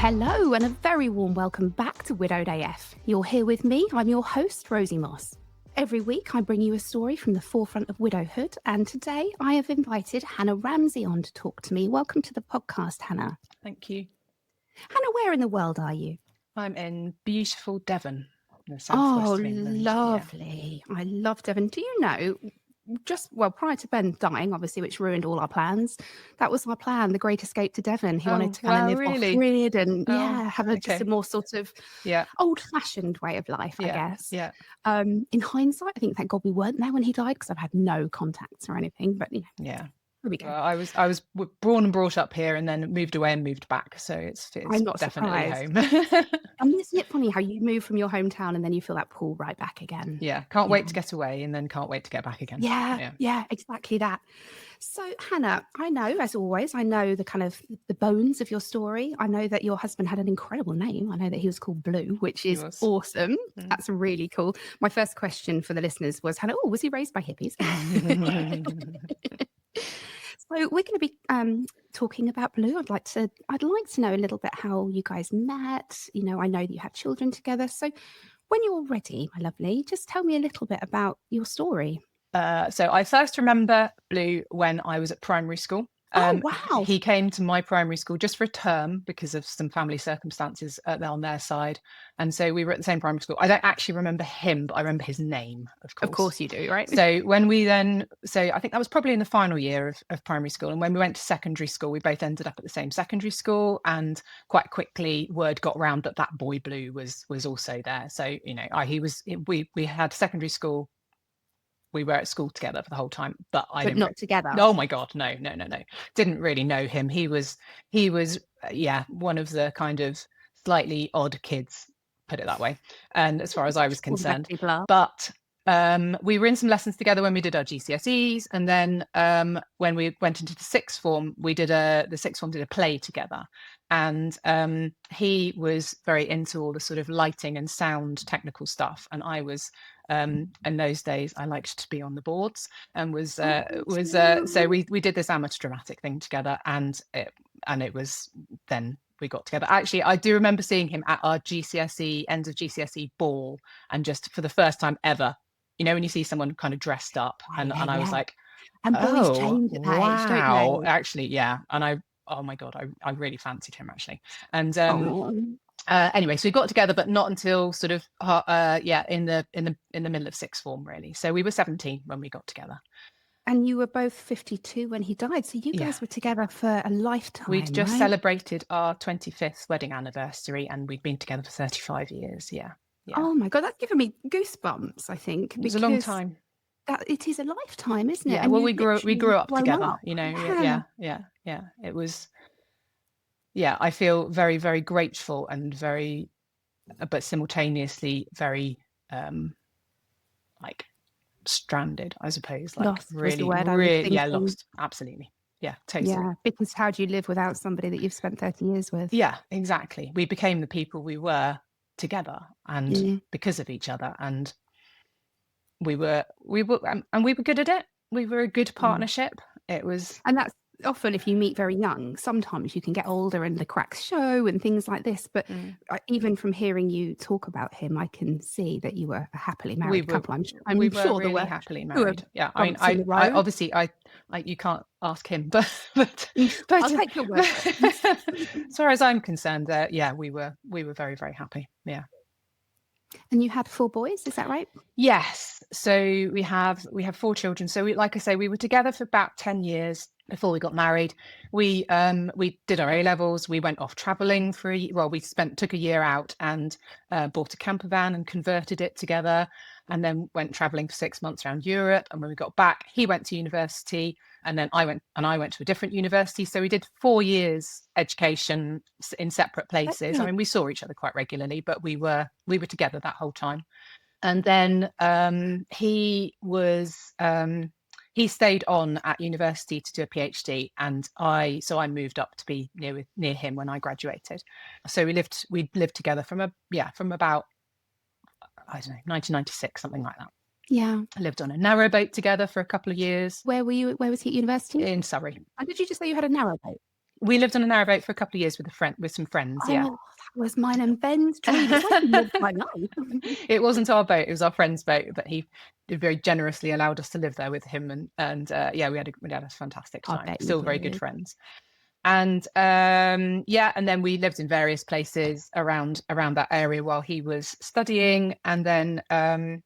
Hello and a very warm welcome back to Widowed AF. You're here with me, I'm your host, Rosie Moss. Every week I bring you a story from the forefront of widowhood, and today I have invited Hannah Ramsey on to talk to me. Welcome to the podcast, Hannah. Thank you. Hannah, where in the world are you? I'm in beautiful Devon, in the southwest of England. Lovely. Yeah. I love Devon. Do you know, prior to Ben dying, obviously, which ruined all our plans, that was our plan, the Great Escape to Devon. He wanted to kind of live off-grid and have just a more sort of old-fashioned way of life, I guess. Yeah. In hindsight, I think thank God we weren't there when he died, because I've had no contacts or anything, but yeah. There we go. Well, I was born and brought up here, and then moved away and moved back, so it's I'm not definitely surprised. home. I mean, isn't it funny how you move from your hometown and then you feel that pull right back again? Yeah, can't wait to get away, and then can't wait to get back again. Yeah, exactly that. So, Hannah, I know, as always, I know the kind of the bones of your story. I know that your husband had an incredible name. I know that he was called Blue, which is awesome. That's really cool. My first question for the listeners was, Hannah, was he raised by hippies? So we're going to be talking about Blue. I'd like to know a little bit how you guys met. I know that you had children together. So when you're ready, my lovely, just tell me a little bit about your story. So I first remember Blue when I was at primary school. Oh, wow. He came to my primary school just for a term because of some family circumstances on their side. And so we were at the same primary school. I don't actually remember him, but I remember his name, of course. Of course you do, right? So when we I think that was probably in the final year of primary school. And when we went to secondary school, we both ended up at the same secondary school. And quite quickly, word got around that boy Blue was also there. So, we had secondary school. We were at school together for the whole time, but not together. Oh my God, no. Didn't really know him. He was one of the kind of slightly odd kids, put it that way. And as far as I was concerned, but we were in some lessons together when we did our GCSEs, and then when we went into the sixth form, the sixth form did a play together, and he was very into all the sort of lighting and sound technical stuff, and I was. In those days, I liked to be on the boards, and so we did this amateur dramatic thing together, and it was then we got together. Actually, I do remember seeing him at our end of GCSE ball, and just for the first time ever, when you see someone kind of dressed up, and I was like, and boys change at that age, don't they? Actually, yeah, and oh my God, I really fancied him actually, and anyway, so we got together, but not until sort of in the middle of sixth form, really. So we were 17 when we got together. And you were both 52 when he died, so you guys were together for a lifetime. We'd just celebrated our 25th wedding anniversary, and we'd been together for 35 years. Yeah. Oh my God, that's given me goosebumps, I think. It was a long time. It is a lifetime, isn't it? Yeah. And we grew up together. Up. Yeah. It was. Yeah, I feel very, very grateful and very, but simultaneously very, stranded, I suppose. Lost was the word. Lost. Absolutely. Yeah, totally. Yeah, because how do you live without somebody that you've spent 30 years with? Yeah, exactly. We became the people we were together, and because of each other, and we were good at it. We were a good partnership. It was, and that's. Often if you meet very young, sometimes you can get older and the cracks show and things like this, but even from hearing you talk about him, I can see that you were a happily married couple. I'm sure they were happily married. Yeah, I mean, I obviously you can't ask him, but I'll take your word. As far as I'm concerned, we were very, very happy. Yeah. And you had 4 boys, is that right? Yes. So we have 4 children. So like I say, we were together for about 10 years before we got married. We did our A-levels. We went off traveling took a year out and bought a camper van and converted it together, and then went traveling for 6 months around Europe. And when we got back, he went to university, and then I went to a different university. So we did 4 years education in separate places. I mean, we saw each other quite regularly, but we were together that whole time. And then he stayed on at university to do a PhD, and I moved up to be near him when I graduated. So we lived together from about, I don't know, 1996, something like that. Yeah. I lived on a narrowboat together for a couple of years. Where were you? Where was he at university? In Surrey. And did you just say you had a narrowboat? We lived on a narrowboat for a couple of years with some friends. Yeah. Oh, that was mine and Ben's dream. It's like he lived my life. It wasn't our boat; it was our friend's boat, but he very generously allowed us to live there with him, and yeah, we had a fantastic time. Still very good friends. And and then we lived in various places around that area while he was studying, and then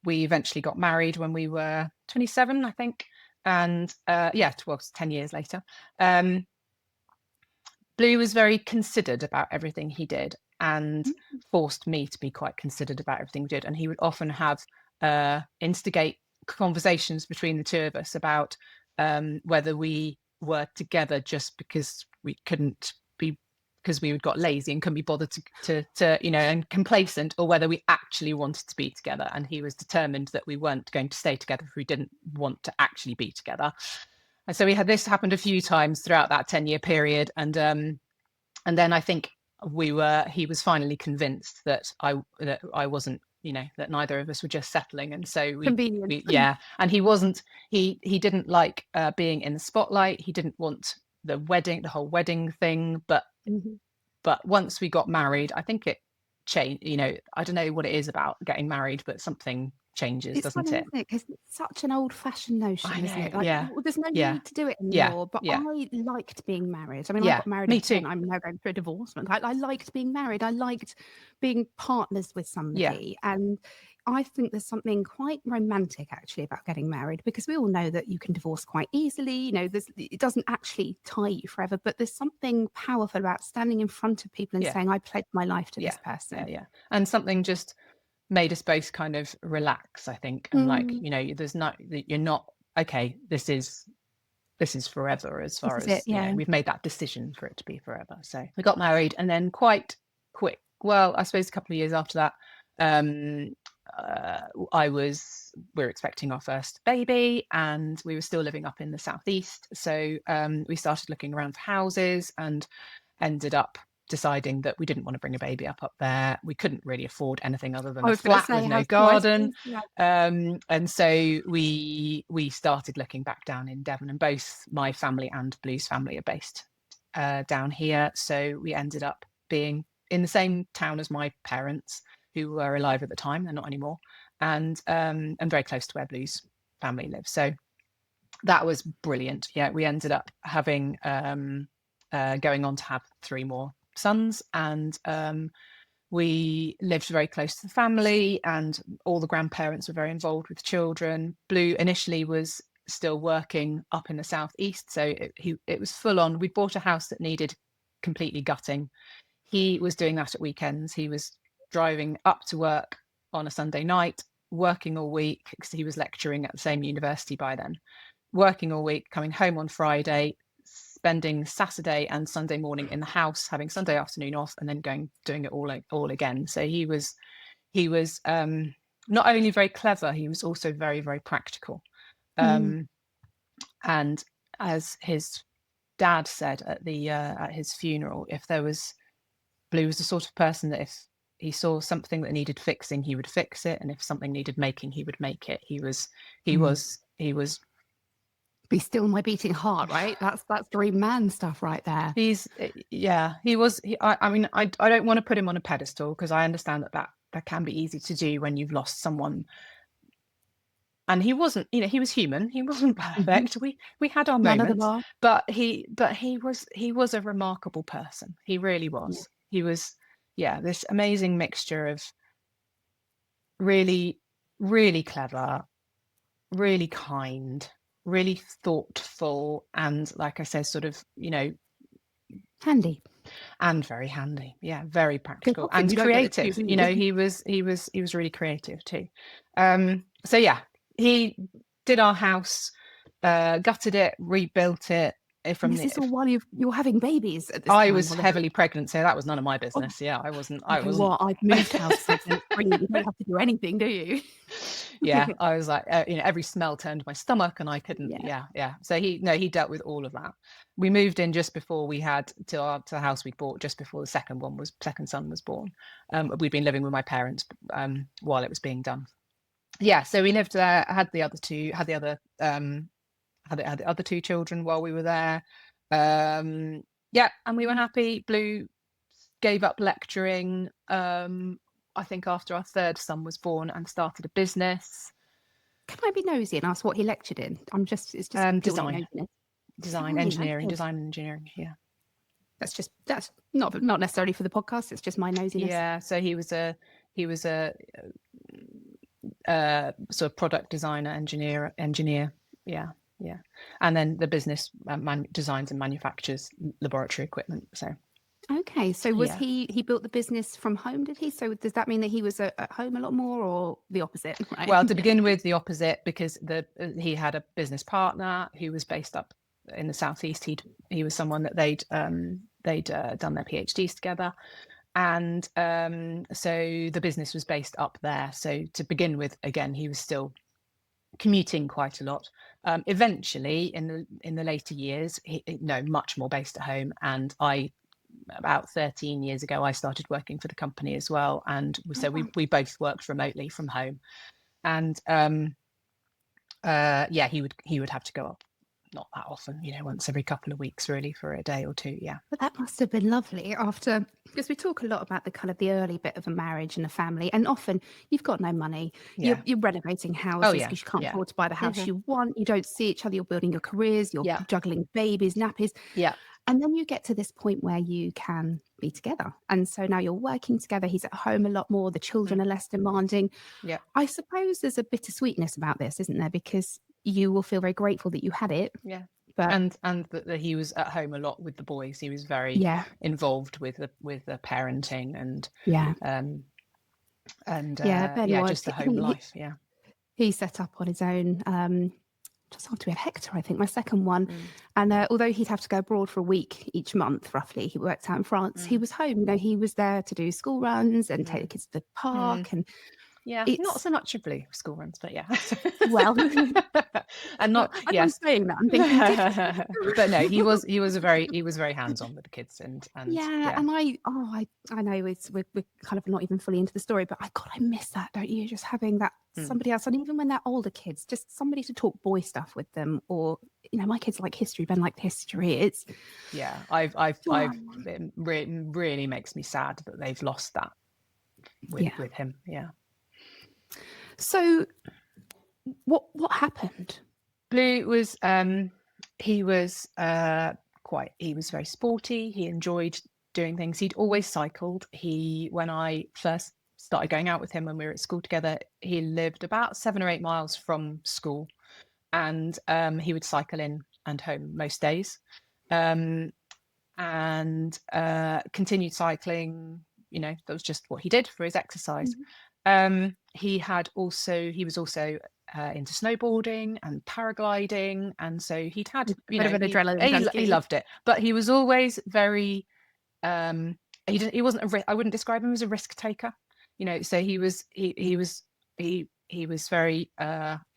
we eventually got married when we were 27, I think, and 10 years later. Blue was very considered about everything he did, and forced me to be quite considered about everything we did. And he would often have instigate conversations between the two of us about whether we were together just because we couldn't be, because we got lazy and couldn't be bothered to and complacent, or whether we actually wanted to be together. And he was determined that we weren't going to stay together if we didn't want to actually be together. And so we had this happened a few times throughout that 10-year period, and then I think he was finally convinced that I wasn't, that neither of us were just settling, and so we and he didn't like being in the spotlight. He didn't want the whole wedding thing, but once we got married, I think it changed. I don't know what it is about getting married, but something changes, doesn't it? Because it's such an old-fashioned notion, isn't it? Like, there's no need to do it anymore. But I liked being married. I mean, I got married. Me too. I'm now going through a divorce. I liked being married. I liked being partners with somebody, and I think there's something quite romantic actually about getting married, because we all know that you can divorce quite easily. It doesn't actually tie you forever, but there's something powerful about standing in front of people and saying, "I pledge my life to this person." And something just made us both kind of relax, I think, and you're not okay, this is forever, as far as we've made that decision for it to be forever. So we got married, and then quite quick, well, I suppose a couple of years after that, we were expecting our first baby, and we were still living up in the southeast, so we started looking around for houses and ended up deciding that we didn't want to bring a baby up there. We couldn't really afford anything other than a flat with no garden. And so we started looking back down in Devon, and both my family and Blue's family are based down here. So we ended up being in the same town as my parents, who were alive at the time. They're not anymore. And very close to where Blue's family lives. So that was brilliant. Yeah, we ended up having going on to have 3 more sons, and we lived very close to the family, and all the grandparents were very involved with children. Blue initially was still working up in the southeast, so it was full on. We bought a house that needed completely gutting. He was doing that at weekends. He was driving up to work on a Sunday night, working all week, because he was lecturing at the same university by then, working all week, coming home on Friday, spending Saturday and Sunday morning in the house, having Sunday afternoon off, and then doing it all again. So he was not only very clever, he was also very, very practical. And as his dad said at his funeral, Blue was the sort of person that if he saw something that needed fixing, he would fix it, and if something needed making, he would make it. He was Be still my beating heart, right? That's dream man stuff right there. I mean, I don't want to put him on a pedestal, because I understand that can be easy to do when you've lost someone. And he wasn't, he was human. He wasn't perfect. We had our moments, but he was a remarkable person. He really was. He was, this amazing mixture of really, really clever, really kind, really thoughtful, and, like I said, sort of, handy, and very handy. Very practical and creative. He was really creative too. So he did our house, gutted it, rebuilt it. This is all while you're having babies at this I time, was heavily pregnant, so that was none of my business. I wasn't. I've moved house pregnant. You don't have to do anything, do you? I was like, every smell turned my stomach, and I couldn't. So he dealt with all of that. We moved in just before we had to the house we bought, just before the second son was born. We'd been living with my parents while it was being done. So we lived there. Had the other 2 children while we were there. Yeah, and we were happy. Blue gave up lecturing, I think after our third son was born, and started a business. Can I be nosy and ask what he lectured in? It's just design engineering. Yeah, that's not necessarily for the podcast. It's just my nosiness. Yeah, so he was a sort of product designer, engineer. Yeah, and then the business designs and manufactures laboratory equipment. So. Okay, so was he built the business from home, did he? So does that mean that he was at home a lot more, or the opposite? Right? Well, to begin with, the opposite, because he had a business partner who was based up in the southeast. He was someone that they'd done their PhDs together, and so the business was based up there. So to begin with, again, he was still commuting quite a lot. Eventually, in the later years, much more based at home, and about 13 years ago, I started working for the company as well, and so we both worked remotely from home. And he would have to go up, not that often, once every couple of weeks, really, for a day or two. Yeah, but that must have been lovely because we talk a lot about the early bit of a marriage and a family, and often you've got no money. You're renovating houses because you can't afford to buy the house you want. You don't see each other. You're building your careers. You're juggling babies, nappies. Yeah. And then you get to this point where you can be together. And so now you're working together. He's at home a lot more. The children are less demanding. Yeah. I suppose there's a bittersweetness about this, isn't there? Because you will feel very grateful that you had it. Yeah. But and that he was at home a lot with the boys. He was very involved with the parenting and just the home life. Yeah. He set up on his own. Just after we had Hector, I think, my second one. And although he'd have to go abroad for a week each month, roughly, he worked out in France, he was home. He was there to do school runs and take the kids to the park. And not so much of Blue school runs, but well, and not I'm saying that, I'm thinking, but no, he was very hands-on with the kids, and and I know we're kind of not even fully into the story, but I miss that, don't you? Just having that somebody else, and even when they're older kids, just somebody to talk boy stuff with them, or my kids like history, Ben liked history. It's it really makes me sad that they've lost that with him. Yeah. So what happened? Blue was he was very sporty. He enjoyed doing things. He'd always cycled. When I first started going out with him when we were at school together, he lived about 7 or 8 miles from school, and he would cycle in and home most days, and continued cycling. That was just what he did for his exercise. He was also into snowboarding and paragliding, and so he'd had a bit of an adrenaline. He loved it, but he was always very he wasn't I wouldn't describe him as a risk taker. So he was very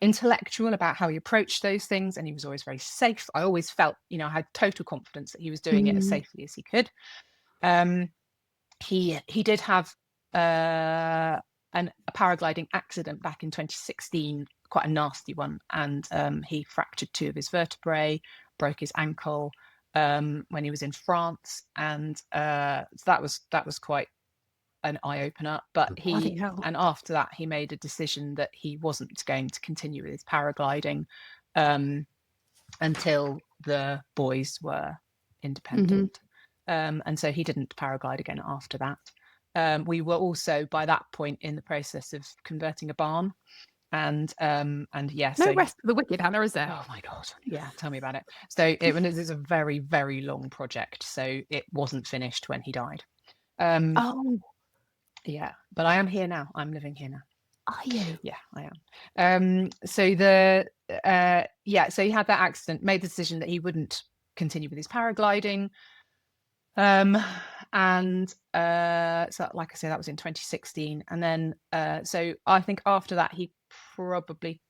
intellectual about how he approached those things, and he was always very safe. I always felt I had total confidence that he was doing it as safely as he could. He did have a paragliding accident back in 2016, quite a nasty one, and he fractured 2 of his vertebrae, broke his ankle when he was in France, and that was quite an eye-opener. But and after that, he made a decision that he wasn't going to continue with his paragliding until the boys were independent. And so he didn't paraglide again after that. We were also by that point in the process of converting a barn, and no rest for the wicked, Hannah, is there? Oh my god, yeah, tell me about it. So it was a very, very long project, so it wasn't finished when he died. Yeah, but I am here now. I'm living here now. Are you? Yeah, I am. So so he had that accident, made the decision that he wouldn't continue with his paragliding. And so like I say, that was in 2016, and then so I think after that he probably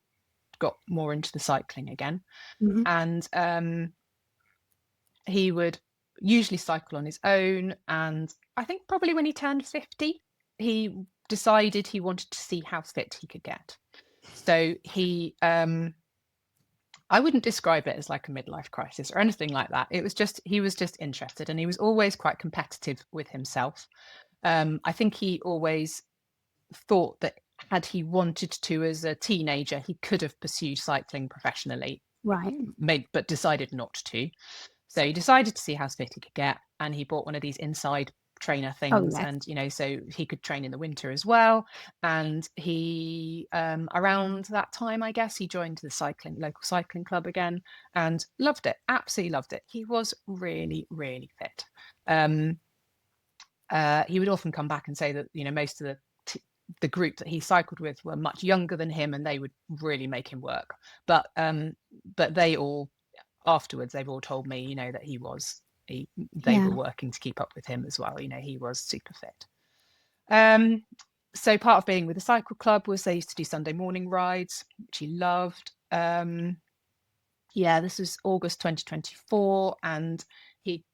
got more into the cycling again. And he would usually cycle on his own, and I think probably when he turned 50 he decided he wanted to see how fit he could get. So he I wouldn't describe it as like a midlife crisis or anything like that. It was just, he was just interested, and he was always quite competitive with himself. I think he always thought that had he wanted to as a teenager, he could have pursued cycling professionally, right? But decided not to. So he decided to see how fit he could get, and he bought one of these inside trainer things, and so he could train in the winter as well. And he around that time, I guess, he joined the local cycling club again, and loved it, absolutely loved it. He was really, really fit. He would often come back and say that most of the group that he cycled with were much younger than him, and they would really make him work. But they all, afterwards, they've all told me that they were working to keep up with him as well. He was super fit. So part of being with the cycle club was they used to do Sunday morning rides, which he loved. This was August 2024, and he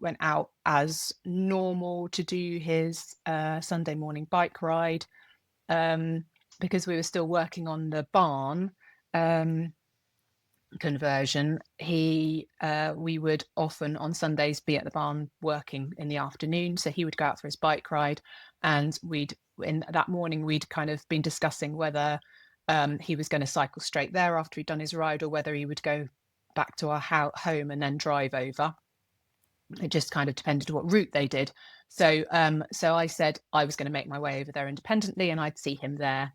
went out as normal to do his Sunday morning bike ride, because we were still working on the barn conversion. We would often on Sundays be at the barn working in the afternoon, so he would go out for his bike ride, and in that morning we'd kind of been discussing whether he was going to cycle straight there after he'd done his ride, or whether he would go back to our home and then drive over. It just kind of depended on what route they did. So I said I was going to make my way over there independently, and I'd see him there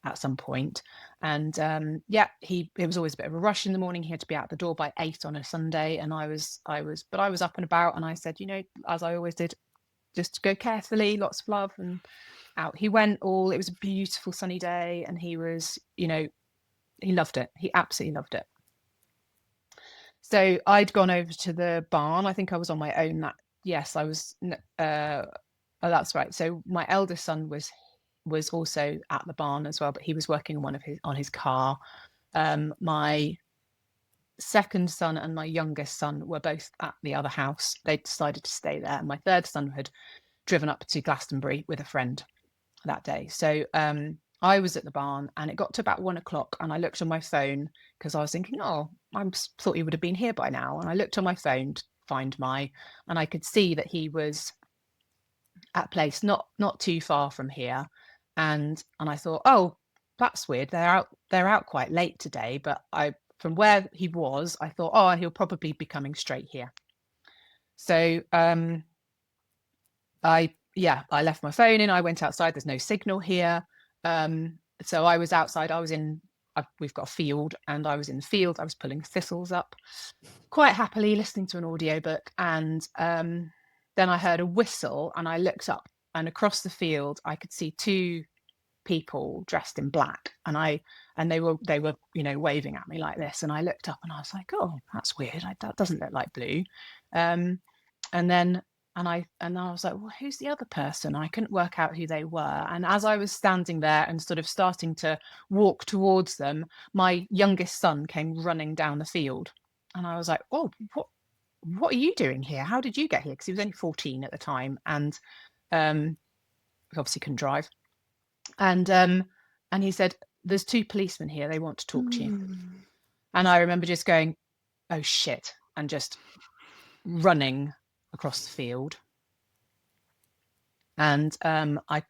at some point. And it was always a bit of a rush in the morning. He had to be out the door by 8 on a Sunday, and I was up and about, and I said, as I always did, just go carefully, lots of love. And out he went. It was a beautiful sunny day, and he was, he loved it. He absolutely loved it. So I'd gone over to the barn. I think I was on my own. I was. Oh, that's right. So my eldest son was also at the barn as well, but he was working on his car. My second son and my youngest son were both at the other house. They decided to stay there. My third son had driven up to Glastonbury with a friend that day. So I was at the barn, and it got to about 1:00, and I looked on my phone because I was thinking, I thought he would have been here by now. And I looked on my phone to find and I could see that he was at a place not too far from here. And I thought, oh, that's weird. They're out quite late today. But from where he was, I thought, he'll probably be coming straight here. So I left my phone in. I went outside. There's no signal here. So I was outside. We've got a field, and I was in the field. I was pulling thistles up quite happily, listening to an audiobook. And then I heard a whistle, and I looked up, and across the field I could see two people dressed in black, and they were waving at me like this. And I looked up, and I was like, oh, that's weird. That doesn't look like Blue. And I was like, well, who's the other person? I couldn't work out who they were. And as I was standing there and sort of starting to walk towards them, my youngest son came running down the field. And I was like, oh, what are you doing here? How did you get here? Because he was only 14 at the time, and obviously couldn't drive. And he said, there's two policemen here. They want to talk to you. And I remember just going, oh, shit, and just running across the field. And I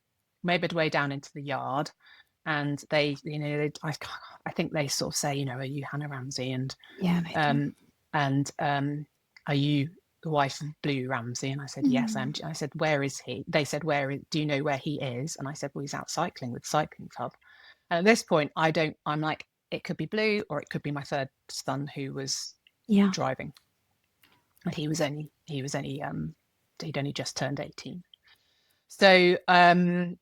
made my way down into the yard, and I think they sort of say, are you Hannah Ramsey? And are you the wife of Blue Ramsey? And I said, yes, I am. I said, where is he? They said, do you know where he is? And I said, well, he's out cycling with the cycling club. And at this point, I'm like, it could be Blue, or it could be my third son who was driving. And he'd only just turned 18. So I'm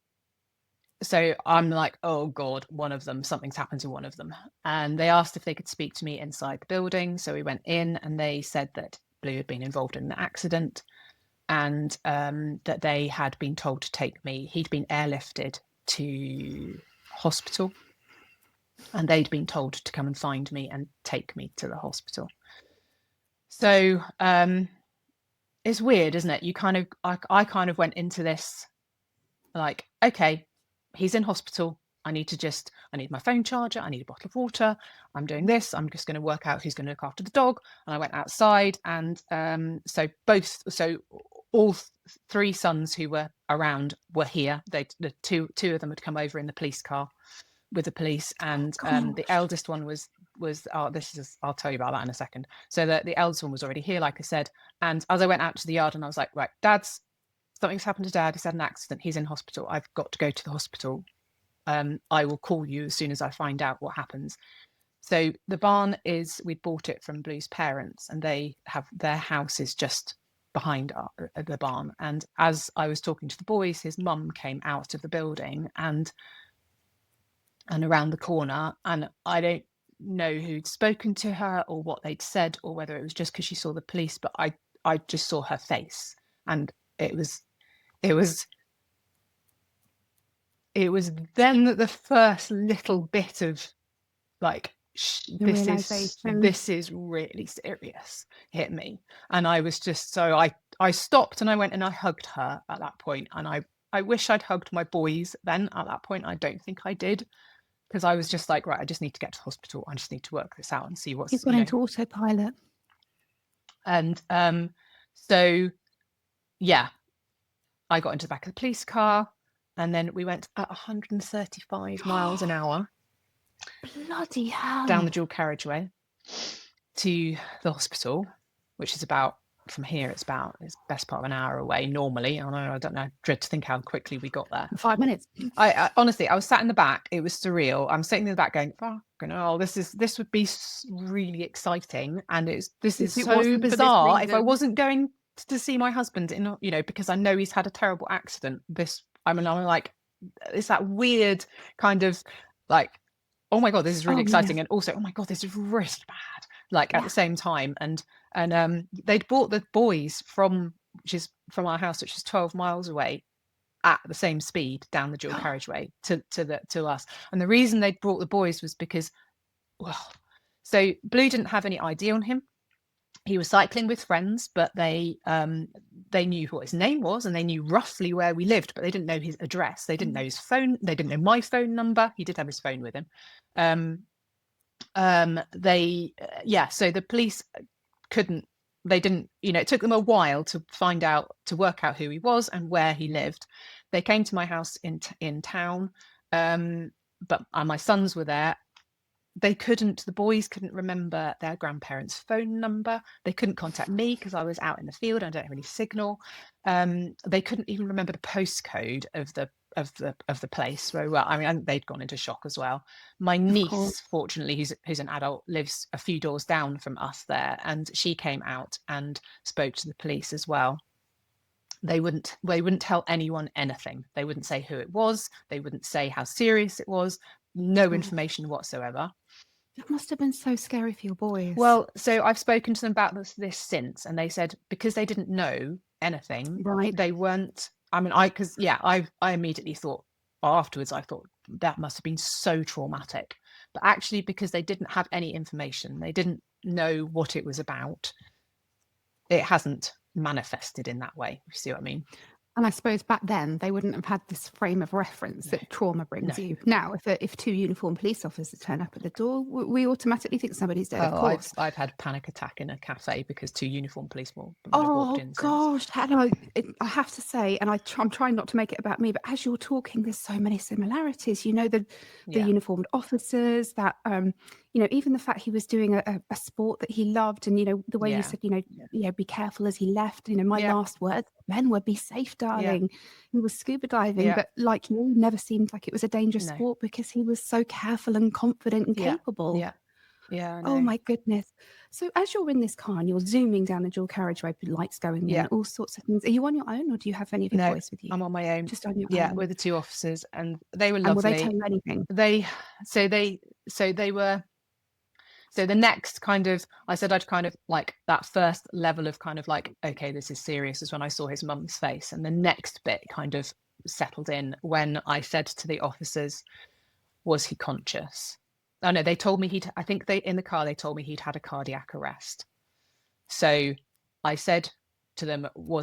like, oh God, something's happened to one of them. And they asked if they could speak to me inside the building. So we went in, and they said that Blue had been involved in an accident, and that they had been told to take me. He'd been airlifted to hospital, and they'd been told to come and find me and take me to the hospital. So it's weird, isn't it? I kind of went into this like, okay, he's in hospital. I need my phone charger, I need a bottle of water, I'm doing this, I'm just going to work out who's going to look after the dog. And I went outside, and so all three sons who were around were here. The two of them had come over in the police car with the police, and the eldest one was I'll tell you about that in a second. So the eldest one was already here, like I said. And as I went out to the yard, and I was like, right, something's happened to Dad. He's had an accident. He's in hospital. I've got to go to the hospital. I will call you as soon as I find out what happens. So the barn we'd bought it from Blue's parents, and their house is just behind the barn. And as I was talking to the boys, his mum came out of the building and around the corner, and I don't know who'd spoken to her or what they'd said, or whether it was just because she saw the police, but I just saw her face, and it was then that the first little bit of like, this is really serious hit me. And I was just, so I stopped, and I went and I hugged her at that point. And I wish I'd hugged my boys then at that point. I don't think I did, because I was just like, right, I just need to get to the hospital. I just need to work this out and see what's... You've gone into autopilot. And so, yeah, I got into the back of the police car, and then we went at 135 miles an hour. Bloody hell. Down the dual carriageway to the hospital, which is about, from here, it's best part of an hour away normally. I don't know, I dread to think how quickly we got there. 5 minutes. I honestly, I was sat in the back. It was surreal. I'm sitting in the back going, oh, this would be really exciting. And this is so bizarre. If I wasn't going to see my husband because I know he's had a terrible accident, I'm like, it's that weird kind of like, oh my God, this is really exciting. Yeah. And also, oh my God, this is really bad. At the same time. And they'd brought the boys from our house, which is 12 miles away, at the same speed down the dual carriageway to us. And the reason they'd brought the boys was because, so Blue didn't have any ID on him. He was cycling with friends, but they knew what his name was, and they knew roughly where we lived, but they didn't know his address. They didn't know his phone. They didn't know my phone number. He did have his phone with him. So the police they didn't, it took them a while to work out who he was and where he lived. They came to my house in town, but my sons were there. The boys couldn't remember their grandparents' phone number. They couldn't contact me because I was out in the field. I don't have any signal. They couldn't even remember the postcode of the place where we were. I mean, they'd gone into shock as well. My niece, fortunately, who's an adult, lives a few doors down from us there, and she came out and spoke to the police as well. They wouldn't tell anyone anything. They wouldn't say who it was. They wouldn't say how serious it was. No information whatsoever. That must have been so scary for your boys. Well, so I've spoken to them about this since, and they said because they didn't know anything, right? They weren't. I mean, I immediately thought, afterwards, I thought that must have been so traumatic. But actually, because they didn't have any information, they didn't know what it was about. It hasn't manifested in that way. You see what I mean? And I suppose back then they wouldn't have had this frame of reference that trauma brings you. Now, if two uniformed police officers turn up at the door, we automatically think somebody's dead. Of course, I've had panic attack in a cafe because two uniformed policemen walked in. Oh gosh, Hannah, I have to say, and I'm trying not to make it about me, but as you're talking, there's so many similarities. The uniformed officers, that even the fact he was doing a sport that he loved, and the way you said, be careful as he left. My last words then would be safe, darling. He was scuba diving, but like you, never seemed like it was a dangerous sport because he was so careful and confident and capable. Yeah. Oh my goodness. So as you're in this car and you're zooming down the dual carriageway with lights going in, all sorts of things, are you on your own, or do you have any of your boys with you? I'm on my own. Just on your own. Yeah, with the two officers, and they were lovely. And will they tell you anything? They were. So the next kind of, I said I'd kind of like that first level of kind of like, okay, this is serious, is when I saw his mum's face. And the next bit kind of settled in when I said to the officers, was he conscious? Oh no, they told me in the car, they told me he'd had a cardiac arrest. So I said to them, were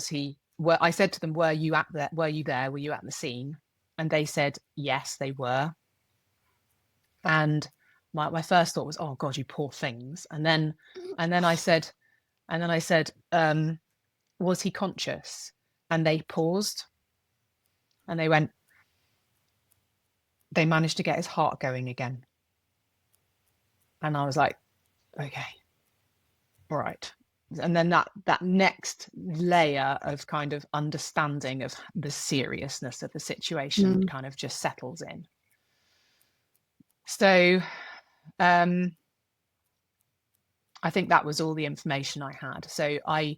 you there? Were you at the scene? And they said, yes, they were. And my first thought was, oh God, you poor things. And then I said, was he conscious? And they paused and they went, they managed to get his heart going again. And I was like, okay, all right. And then that next layer of kind of understanding of the seriousness of the situation kind of just settles in. So I think that was all the information I had. So I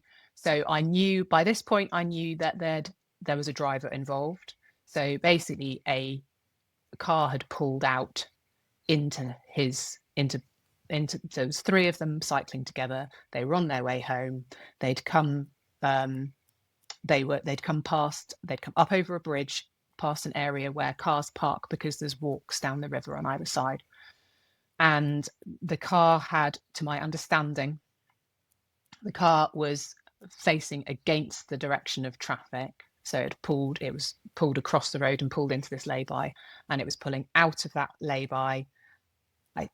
knew, by this point, I knew that there was a driver involved. So basically a car had pulled out into there was three of them cycling together. They were on their way home. They'd come up over a bridge past an area where cars park because there's walks down the river on either side. And the car had, to my understanding, the car was facing against the direction of traffic. So it was pulled across the road and pulled into this lay-by, and it was pulling out of that lay-by I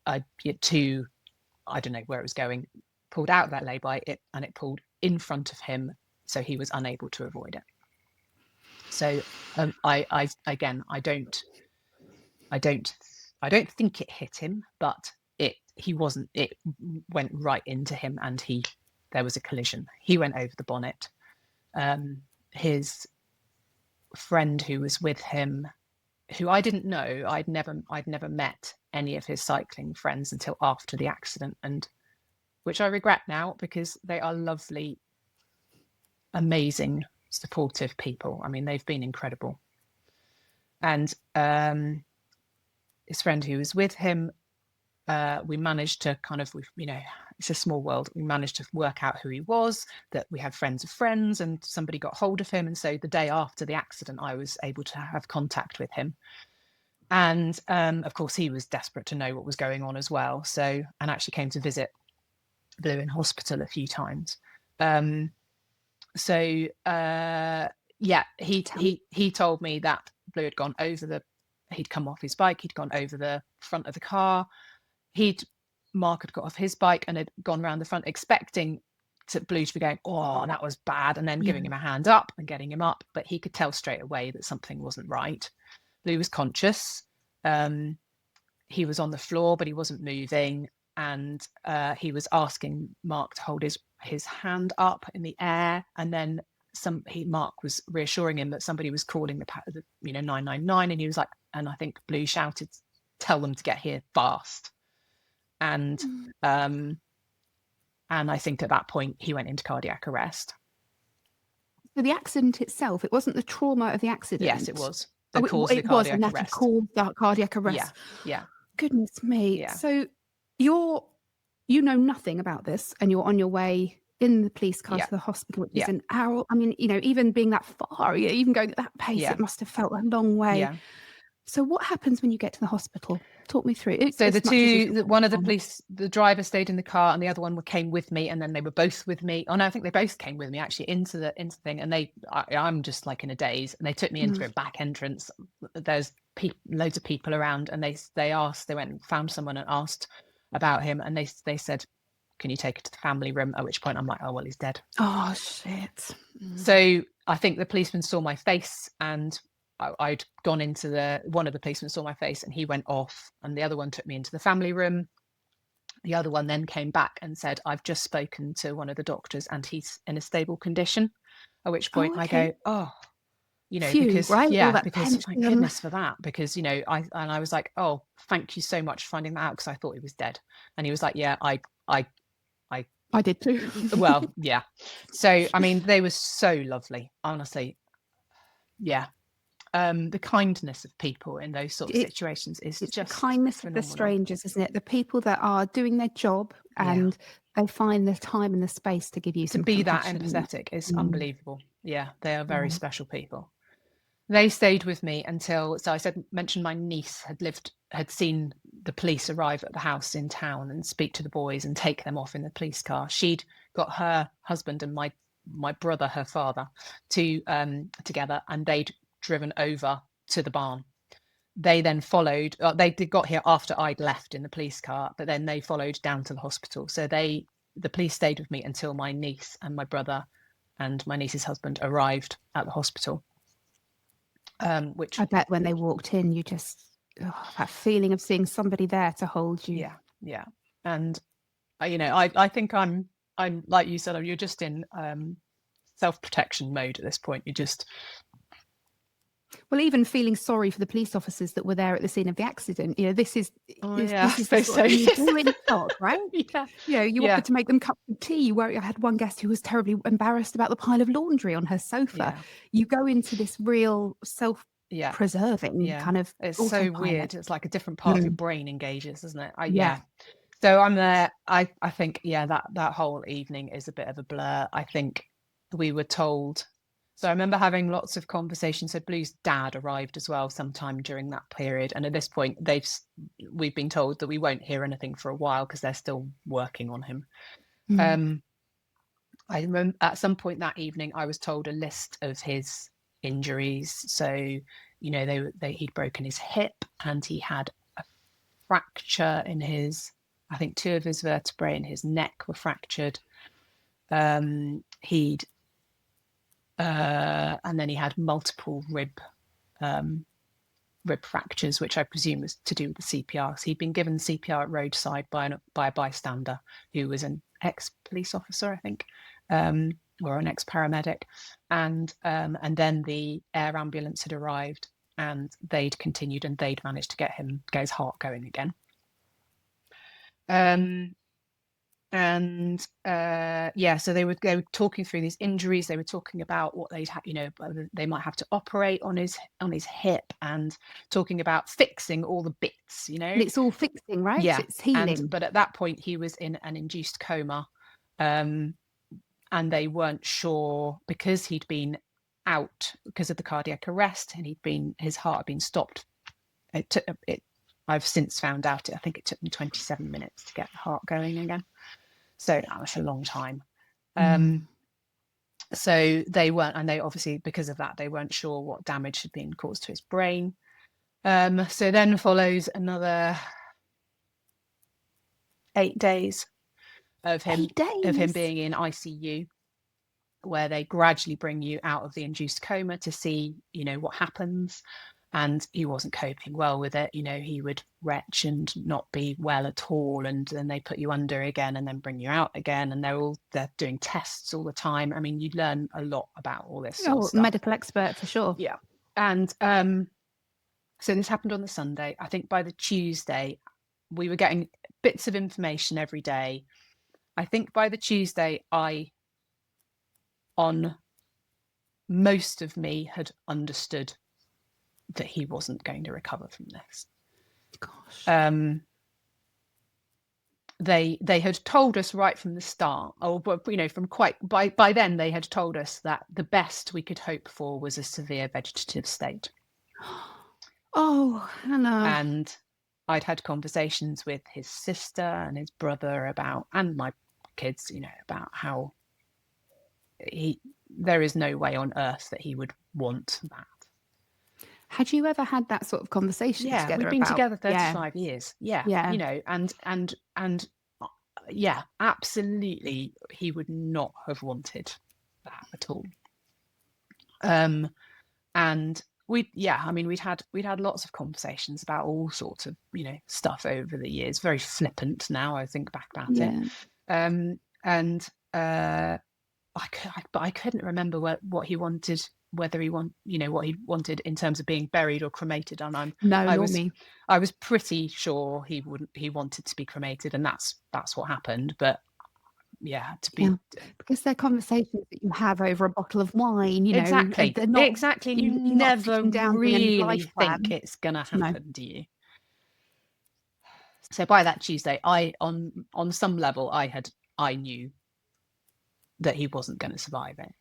don't know where it was going, pulled out of that lay-by, and it pulled in front of him, so he was unable to avoid it. So I don't think it hit him, but it went right into him, and there was a collision. He went over the bonnet. His friend who was with him, who I didn't know, I'd never met any of his cycling friends until after the accident, and which I regret now, because they are lovely, amazing, supportive people. I mean, they've been incredible. And his friend who was with him, we managed to kind of, it's a small world. We managed to work out who he was, that we had friends of friends, and somebody got hold of him. And so the day after the accident, I was able to have contact with him. And of course, he was desperate to know what was going on as well. So, and actually came to visit Blue in hospital a few times. He told me that Blue had gone over he'd come off his bike, he'd gone over the front of the car. Mark had got off his bike and had gone around the front, expecting Blue to be going, oh, that was bad, and then giving him a hand up and getting him up. But he could tell straight away that something wasn't right. Blue was conscious. He was on the floor, but he wasn't moving. And he was asking Mark to hold his hand up in the air. And then Mark was reassuring him that somebody was calling the 999. And he was like, and I think Blue shouted, tell them to get here fast. And I think at that point he went into cardiac arrest. So the accident itself, it wasn't the trauma of the accident? Yes, it was. It caused the cardiac arrest. Caused the cardiac arrest. Yeah. Goodness me. Yeah. So you know nothing about this, and you're on your way in the police car to the hospital, which is an hour. I mean, even being that far, even going at that pace, it must have felt a long way. Yeah. So what happens when you get to the hospital? Talk me through it. So one of the driver stayed in the car, and the other one came with me, and then they were both with me. Oh no, I think they both came with me actually into the thing. And I'm just like in a daze, and they took me into a back entrance. There's loads of people around, and they went and found someone and asked about him, and they said, can you take it to the family room? At which point I'm like, oh well, he's dead. Oh shit. So I think the policeman saw my face, and I'd gone into one of the policemen saw my face, and he went off, and the other one took me into the family room. The other one then came back and said, I've just spoken to one of the doctors and he's in a stable condition. At which point I go, because thank goodness for that, because I was like, oh, thank you so much for finding that out, because I thought he was dead. And he was like, yeah, I did too. Well, yeah. So I mean, they were so lovely, honestly. Yeah. The kindness of people in those sort of situations is just the kindness phenomenal. Of the strangers, isn't it? The people that are doing their job and they find the time and the space to give you some compassion. That empathetic is unbelievable. Yeah, they are very special people. They stayed with me until, so I mentioned my niece had seen the police arrive at the house in town and speak to the boys and take them off in the police car. She'd got her husband and my brother, her father, together, and they'd driven over to the barn. they then followed. Got here after I'd left in the police car, but then they followed down to the hospital. So the police stayed with me until my niece and my brother and my niece's husband arrived at the hospital. Which I bet when they walked in, you just that feeling of seeing somebody there to hold you. Yeah. And I think I'm like you said, you're just in self-protection mode at this point. You just even feeling sorry for the police officers that were there at the scene of the accident. This is this is the sort of you do in shock, right? Yeah. You wanted to make them cups of tea. Where I had one guest who was terribly embarrassed about the pile of laundry on her sofa. You go into this real self-preserving kind of. It's autopilot. so weird. It's like a different part of your brain engages, isn't it? So I'm there. I think that whole evening is a bit of a blur. I think we were told. So I remember having lots of conversations. So Blue's dad arrived as well sometime during that period, and at this point we've been told that we won't hear anything for a while because they're still working on him. I remember at some point that evening I was told a list of his injuries. So he'd broken his hip and he had a fracture in his. I think 2 of his vertebrae in his neck were fractured. He'd and then he had multiple rib fractures, which I presume was to do with the CPR. So he'd been given CPR at roadside by a bystander who was an ex-police officer, I think, or an ex-paramedic, and then the air ambulance had arrived, and they'd continued, and they'd managed to get his heart going again. So they were talking through these injuries. They were talking about what they'd had, they might have to operate on his hip, and talking about fixing all the bits, And it's all fixing, right? Yeah, it's healing. But at that point, he was in an induced coma, and they weren't sure because he'd been out because of the cardiac arrest, and his heart had been stopped. I've since found out I think it took them 27 minutes to get the heart going again. So that was a long time. So they weren't, and they obviously, because of that, they weren't sure what damage had been caused to his brain. So then follows another 8 days of him being in ICU, where they gradually bring you out of the induced coma to see, what happens. And he wasn't coping well with it. He would retch and not be well at all. And then they put you under again and then bring you out again. And they're doing tests all the time. I mean, you learn a lot about all this sort of stuff. Medical expert for sure. Yeah. And so this happened on the Sunday. I think by the Tuesday, we were getting bits of information every day. I think by the Tuesday, on most of me had understood that he wasn't going to recover from this. Gosh. They had told us right from the start, by then they had told us that the best we could hope for was a severe vegetative state. Oh, Hannah. And I'd had conversations with his sister and his brother and my kids, about how there is no way on earth that he would want that. Had you ever had that sort of conversation together? Yeah, we've been together 35 years. Yeah. And absolutely, he would not have wanted that at all. And we'd had lots of conversations about all sorts of, stuff over the years. Very flippant now, I think back about it. But I couldn't remember what he wanted. Whether he what he wanted in terms of being buried or cremated, and I was pretty sure he wanted to be cremated, and that's what happened. But because they're conversations that you have over a bottle of wine, exactly. You never really think it's gonna happen, do you? So by that Tuesday, on some level, I knew that he wasn't going to survive it.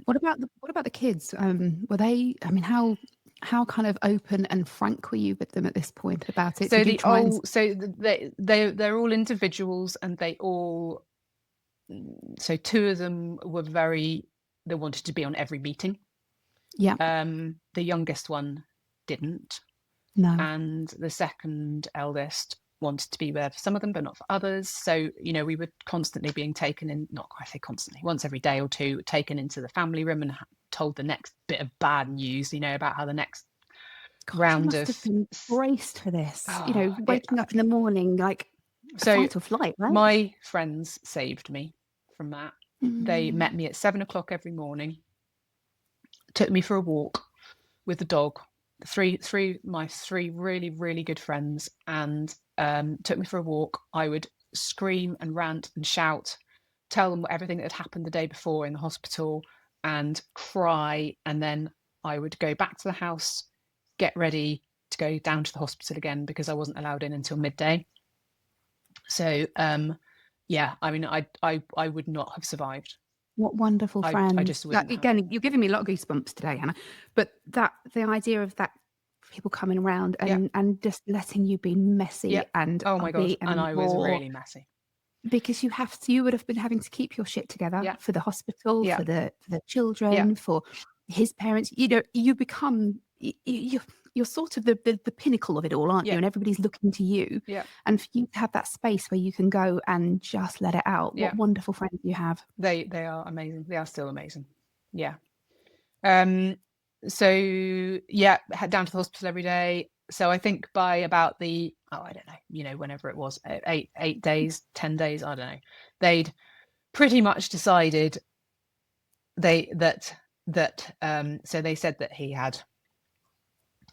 What about the kids? Were they? I mean, how kind of open and frank were you with them at this point about it? They're all individuals, and they all. So 2 of them were they wanted to be on every meeting. Yeah. The youngest one didn't. No. And the second eldest wanted to be there for some of them, but not for others. So, you know, we were constantly being taken in, not quite say constantly, once every day or two, taken into the family room and told the next bit of bad news, you know, about how the next round you must have been braced for this, you know, waking up in the morning, like fight or flight, right? My friends saved me from that. They met me at 7 o'clock every morning, took me for a walk with the dog, my three really, really good friends, and took me for a walk. I would scream and rant and shout, tell them everything that had happened the day before in the hospital, and cry. And then I would go back to the house, get ready to go down to the hospital again because I wasn't allowed in until midday. So yeah, I mean, I would not have survived. What wonderful friends. I just wouldn't again, you're giving me a lot of goosebumps today, Hannah. But the idea of that, people coming around and just letting you be messy and oh my god, and I was really messy. Because you would have been having to keep your shit together for the hospital, for the children, for his parents. You know, you become you're sort of the pinnacle of it all, aren't you? And everybody's looking to you. And for you to have that space where you can go and just let it out. What wonderful friends you have. They are amazing. They are still amazing. Yeah. So head down to the hospital every day. So I think by about the I don't know, you know, whenever it was, 8 days, 10 days, I don't know, they'd pretty much decided so they said that he had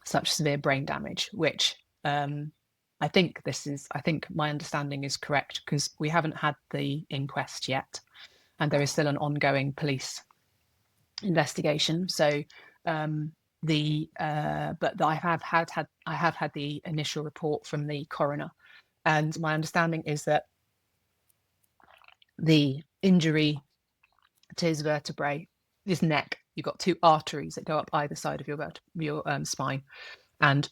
such severe brain damage, which I think my understanding is correct, because we haven't had the inquest yet, and there is still an ongoing police investigation. So but I have had the initial report from the coroner, and my understanding is that the injury to his vertebrae, his neck, you've got 2 arteries that go up either side of your spine, and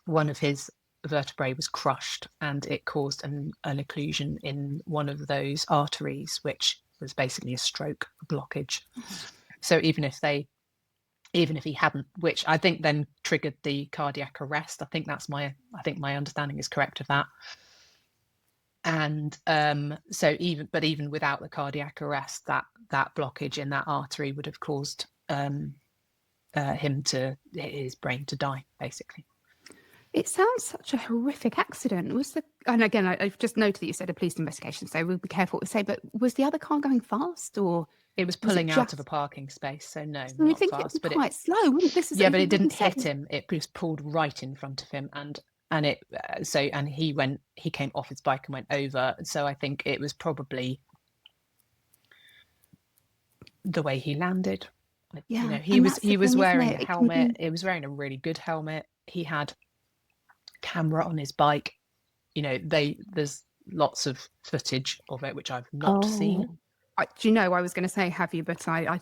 one of his vertebrae was crushed, and it caused an occlusion in one of those arteries, which was basically a stroke, a blockage. So even if he hadn't, which I think then triggered the cardiac arrest, I think my understanding is correct of that. And so even without the cardiac arrest, that blockage in that artery would have caused his brain to die, basically. It sounds such a horrific accident. And again, I've just noted that you said a police investigation, so we'll be careful what we say, but was the other car going fast, or? It was pulling out of a parking space, so no, so not think fast. It was quite slow, wouldn't this? Yeah, but it didn't hit him. It just pulled right in front of him, and he came off his bike and went over. So I think it was probably the way he landed. Yeah, you know, he was wearing a helmet. He was wearing a really good helmet. He had camera on his bike. You know, there's lots of footage of it which I've not seen. Do you know, I was going to say, have you? But I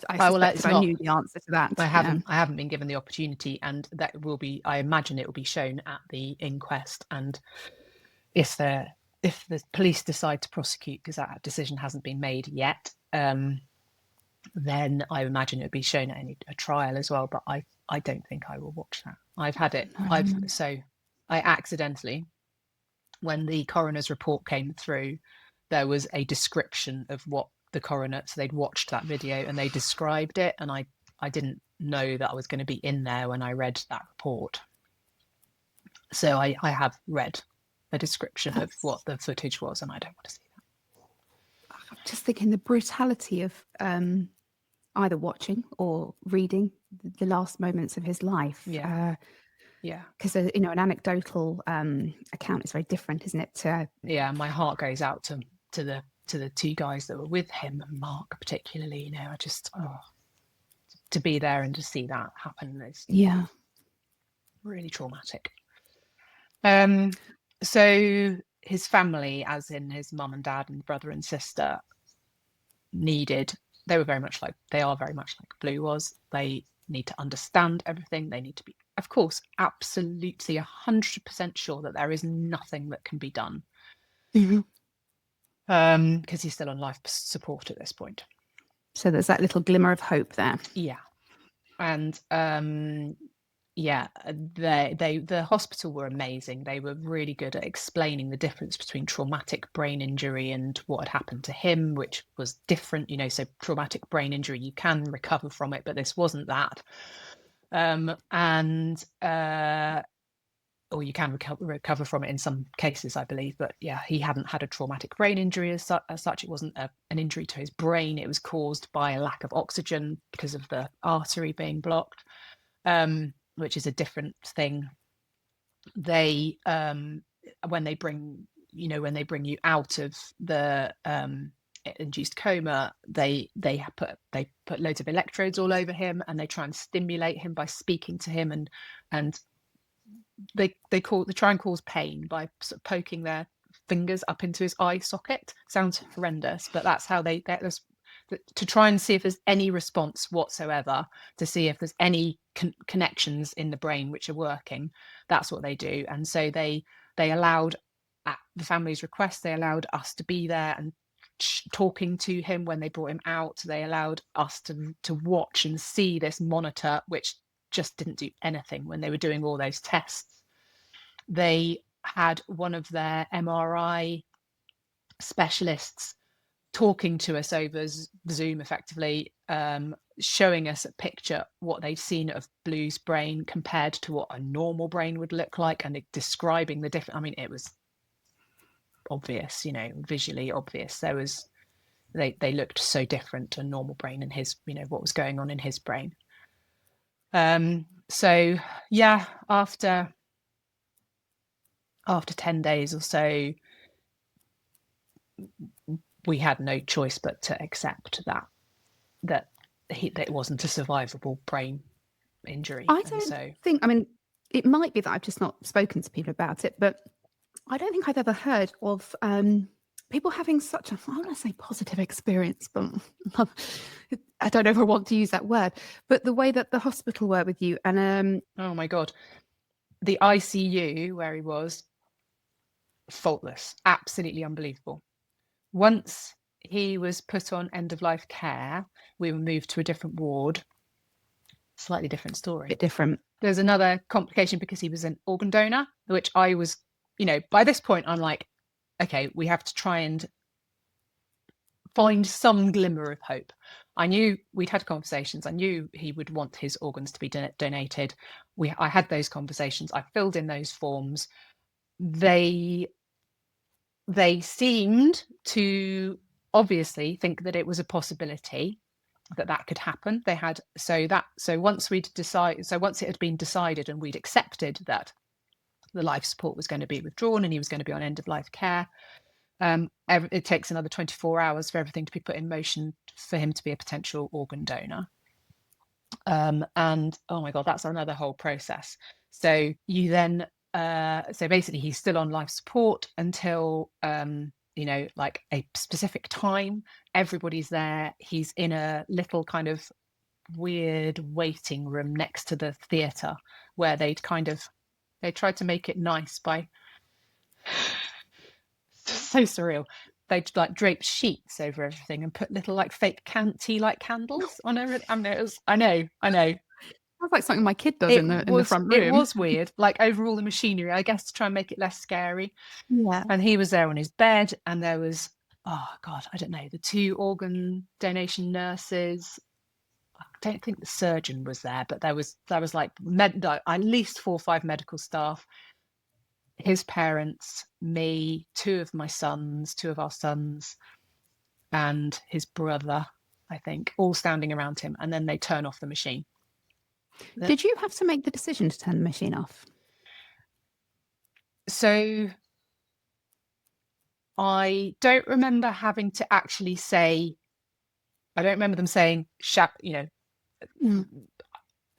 knew the answer to that. I haven't been given the opportunity, and that will be, I imagine it will be shown at the inquest. And if the police decide to prosecute, because that decision hasn't been made yet, then I imagine it would be shown at a trial as well. But I don't think I will watch that. I've had it. I accidentally, when the coroner's report came through, there was a description of what the coroner, so they'd watched that video and they described it, and I didn't know that I was going to be in there when I read that report. So I have read a description of what the footage was, and I don't want to see that. I'm just thinking the brutality of either watching or reading the last moments of his life. Yeah. Because you know, an anecdotal account is very different, isn't it? My heart goes out to the 2 guys that were with him, and Mark particularly. You know, I just to be there and to see that happen is really traumatic. So his family, as in his mum and dad and brother and sister, they are very much like Blue was. They need to understand everything. They need to be, of course, absolutely 100% sure that there is nothing that can be done. Because he's still on life support at this point. So there's that little glimmer of hope there. Yeah. And the hospital were amazing. They were really good at explaining the difference between traumatic brain injury and what had happened to him, which was different. So traumatic brain injury, you can recover from it, but this wasn't that. Or you can recover from it in some cases, I believe. But yeah, he hadn't had a traumatic brain injury as such. It wasn't an injury to his brain. It was caused by a lack of oxygen because of the artery being blocked. Which is a different thing. They when they bring you out of the induced coma, they put loads of electrodes all over him, and they try and stimulate him by speaking to him, and they try and cause pain by sort of poking their fingers up into his eye socket. Sounds horrendous, but that's how to try and see if there's any response whatsoever, to see if there's any connections in the brain which are working. That's what they do. And so they allowed, at the family's request, they allowed us to be there and talking to him when they brought him out. They allowed us to watch and see this monitor, which just didn't do anything when they were doing all those tests. They had one of their MRI specialists talking to us over Zoom, effectively, showing us a picture, what they've seen of Blue's brain compared to what a normal brain would look like, and describing the different. I mean, it was obvious, visually obvious. They looked so different, a normal brain and his, what was going on in his brain. So yeah, after 10 days or so, we had no choice but to accept that it wasn't a survivable brain injury. I don't think, I mean, it might be that I've just not spoken to people about it, but I don't think I've ever heard of people having such a, I want to say positive experience, but I don't know if I want to use that word, but the way that the hospital worked with you, and oh my God, the ICU where he was, faultless, absolutely unbelievable. Once he was put on end-of-life care, we were moved to a different ward. Slightly different story. Bit different. There's another complication because he was an organ donor, which I was, by this point, I'm like, okay, we have to try and find some glimmer of hope. I knew we'd had conversations. I knew he would want his organs to be donated. I had those conversations. I filled in those forms. They seemed to obviously think that it was a possibility that could happen. They had so once it had been decided and we'd accepted that the life support was going to be withdrawn and he was going to be on end of life care, it takes another 24 hours for everything to be put in motion for him to be a potential organ donor. And oh my God, that's another whole process. So you then so basically he's still on life support until like a specific time. Everybody's there. He's in a little kind of weird waiting room next to the theatre where they tried to make it nice by so surreal. They'd like drape sheets over everything and put little like fake tea light candles on everything. I know. Sounds like something my kid does in the front room. It was weird, like over all the machinery, I guess, to try and make it less scary. Yeah. And he was there on his bed, and there was, oh God, I don't know, the 2 organ donation nurses. I don't think the surgeon was there, but there was like at least 4 or 5 medical staff, his parents, me, 2 of our sons, and his brother, I think, all standing around him. And then they turn off the machine. Did you have to make the decision to turn the machine off? So I don't remember having to actually say, I don't remember them saying, I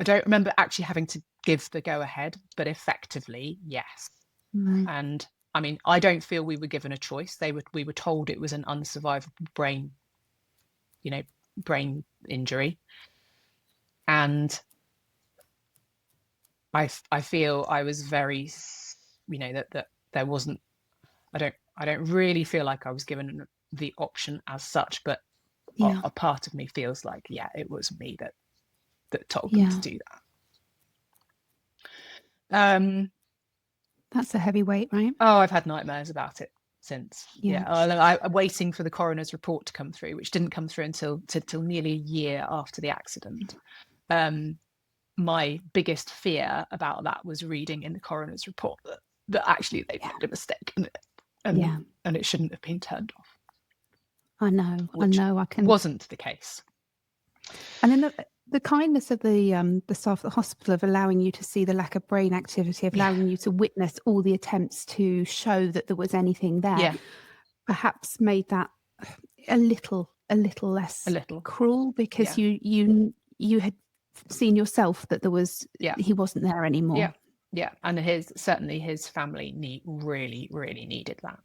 don't remember actually having to give the go ahead, but effectively, yes. And I mean, I don't feel we were given a choice. We were told it was an unsurvivable brain injury. And I feel I was very, that there wasn't, I don't really feel like I was given the option as such, but a part of me feels like, it was me that told them to do that. That's a heavy weight, right? Oh, I've had nightmares about it since. Yeah. I'm waiting for the coroner's report to come through, which didn't come through until nearly a year after the accident. My biggest fear about that was reading in the coroner's report that actually they made a mistake and it shouldn't have been turned off. I know. Wasn't the case. And then the kindness of the staff at the hospital of allowing you to see the lack of brain activity, of allowing you to witness all the attempts to show that there was anything there, perhaps made that a little less cruel, because you had seen yourself that there was he wasn't there anymore. Yeah, and certainly his family really needed that.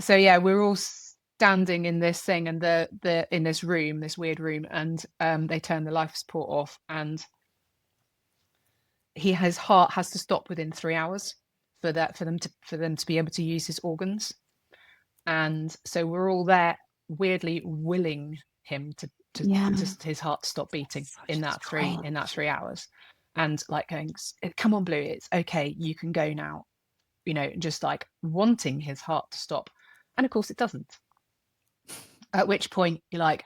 So we're all standing in this thing, and the in this weird room, and they turn the life support off, and his heart has to stop within 3 hours for them to be able to use his organs. And so we're all there weirdly willing him to his heart to stop beating in that 3 hours, and like going, come on, Blue, it's okay, you can go now, just like wanting his heart to stop. And of course it doesn't, at which point you're like,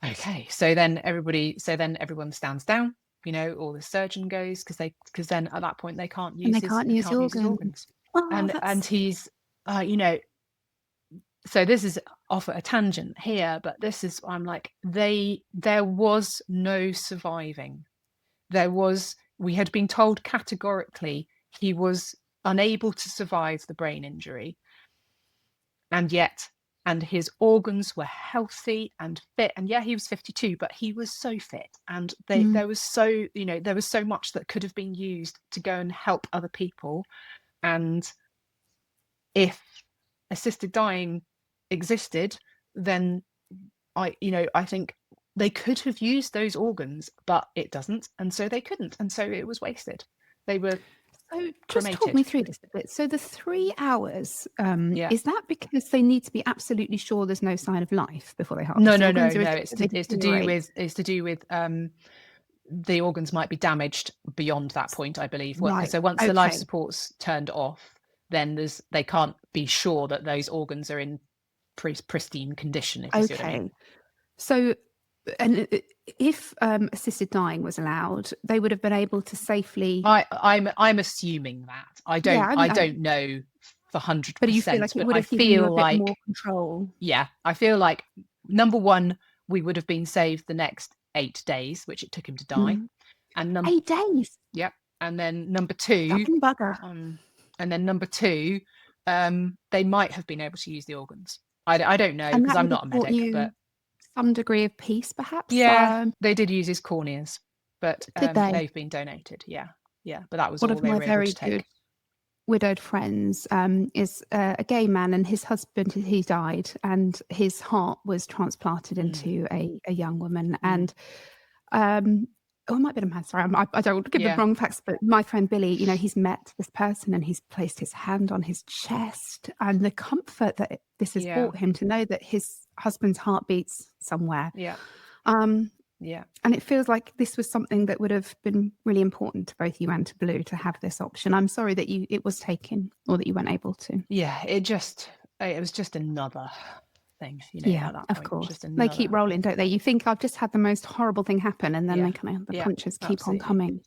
okay, so then everyone stands down, or the surgeon goes, because then at that point they can't use his organs. And he's so this is off at a tangent here, but this is, I'm like, there was no surviving. We had been told categorically he was unable to survive the brain injury, and his organs were healthy and fit. And he was 52, but he was so fit, and there was so much that could have been used to go and help other people. And if assisted dying existed, then I think they could have used those organs, but it doesn't, and so they couldn't, and so it was wasted. They were just talk me through this a bit. So the 3 hours, is that because they need to be absolutely sure there's no sign of life before they harvest organs? No. It's to do with the organs might be damaged beyond that point, I believe. So once the life support's turned off, then they can't be sure that those organs are in pristine condition, if you see what I mean. So, and if assisted dying was allowed, they would have been able to safely. I'm assuming that. I don't know for 100%. But you feel like it would have given you a bit more control. Yeah, I feel like, number one, we would have been saved the next 8 days, which it took him to die. And 8 days. Yep. And then number two. Fucking bugger. And then number two, they might have been able to use the organs. I don't know, because I'm not a medic, but some degree of peace, perhaps. Yeah, they did use his corneas, but they've been donated. Yeah, but that was one all of my very good widowed friends is a gay man, and his husband, he died, and his heart was transplanted into a young woman, and it might be a man. Sorry, I don't want to give the wrong facts, but my friend Billy, he's met this person and he's placed his hand on his chest, and the comfort that this has brought him to know that his husband's heart beats somewhere. And it feels like this was something that would have been really important to both you and to Blue to have this option. I'm sorry that it was taken, or that you weren't able to. It was just another thing, at that of point. Course they keep rolling, don't they? You think, I've just had the most horrible thing happen, and then they kind of, the punches keep on coming.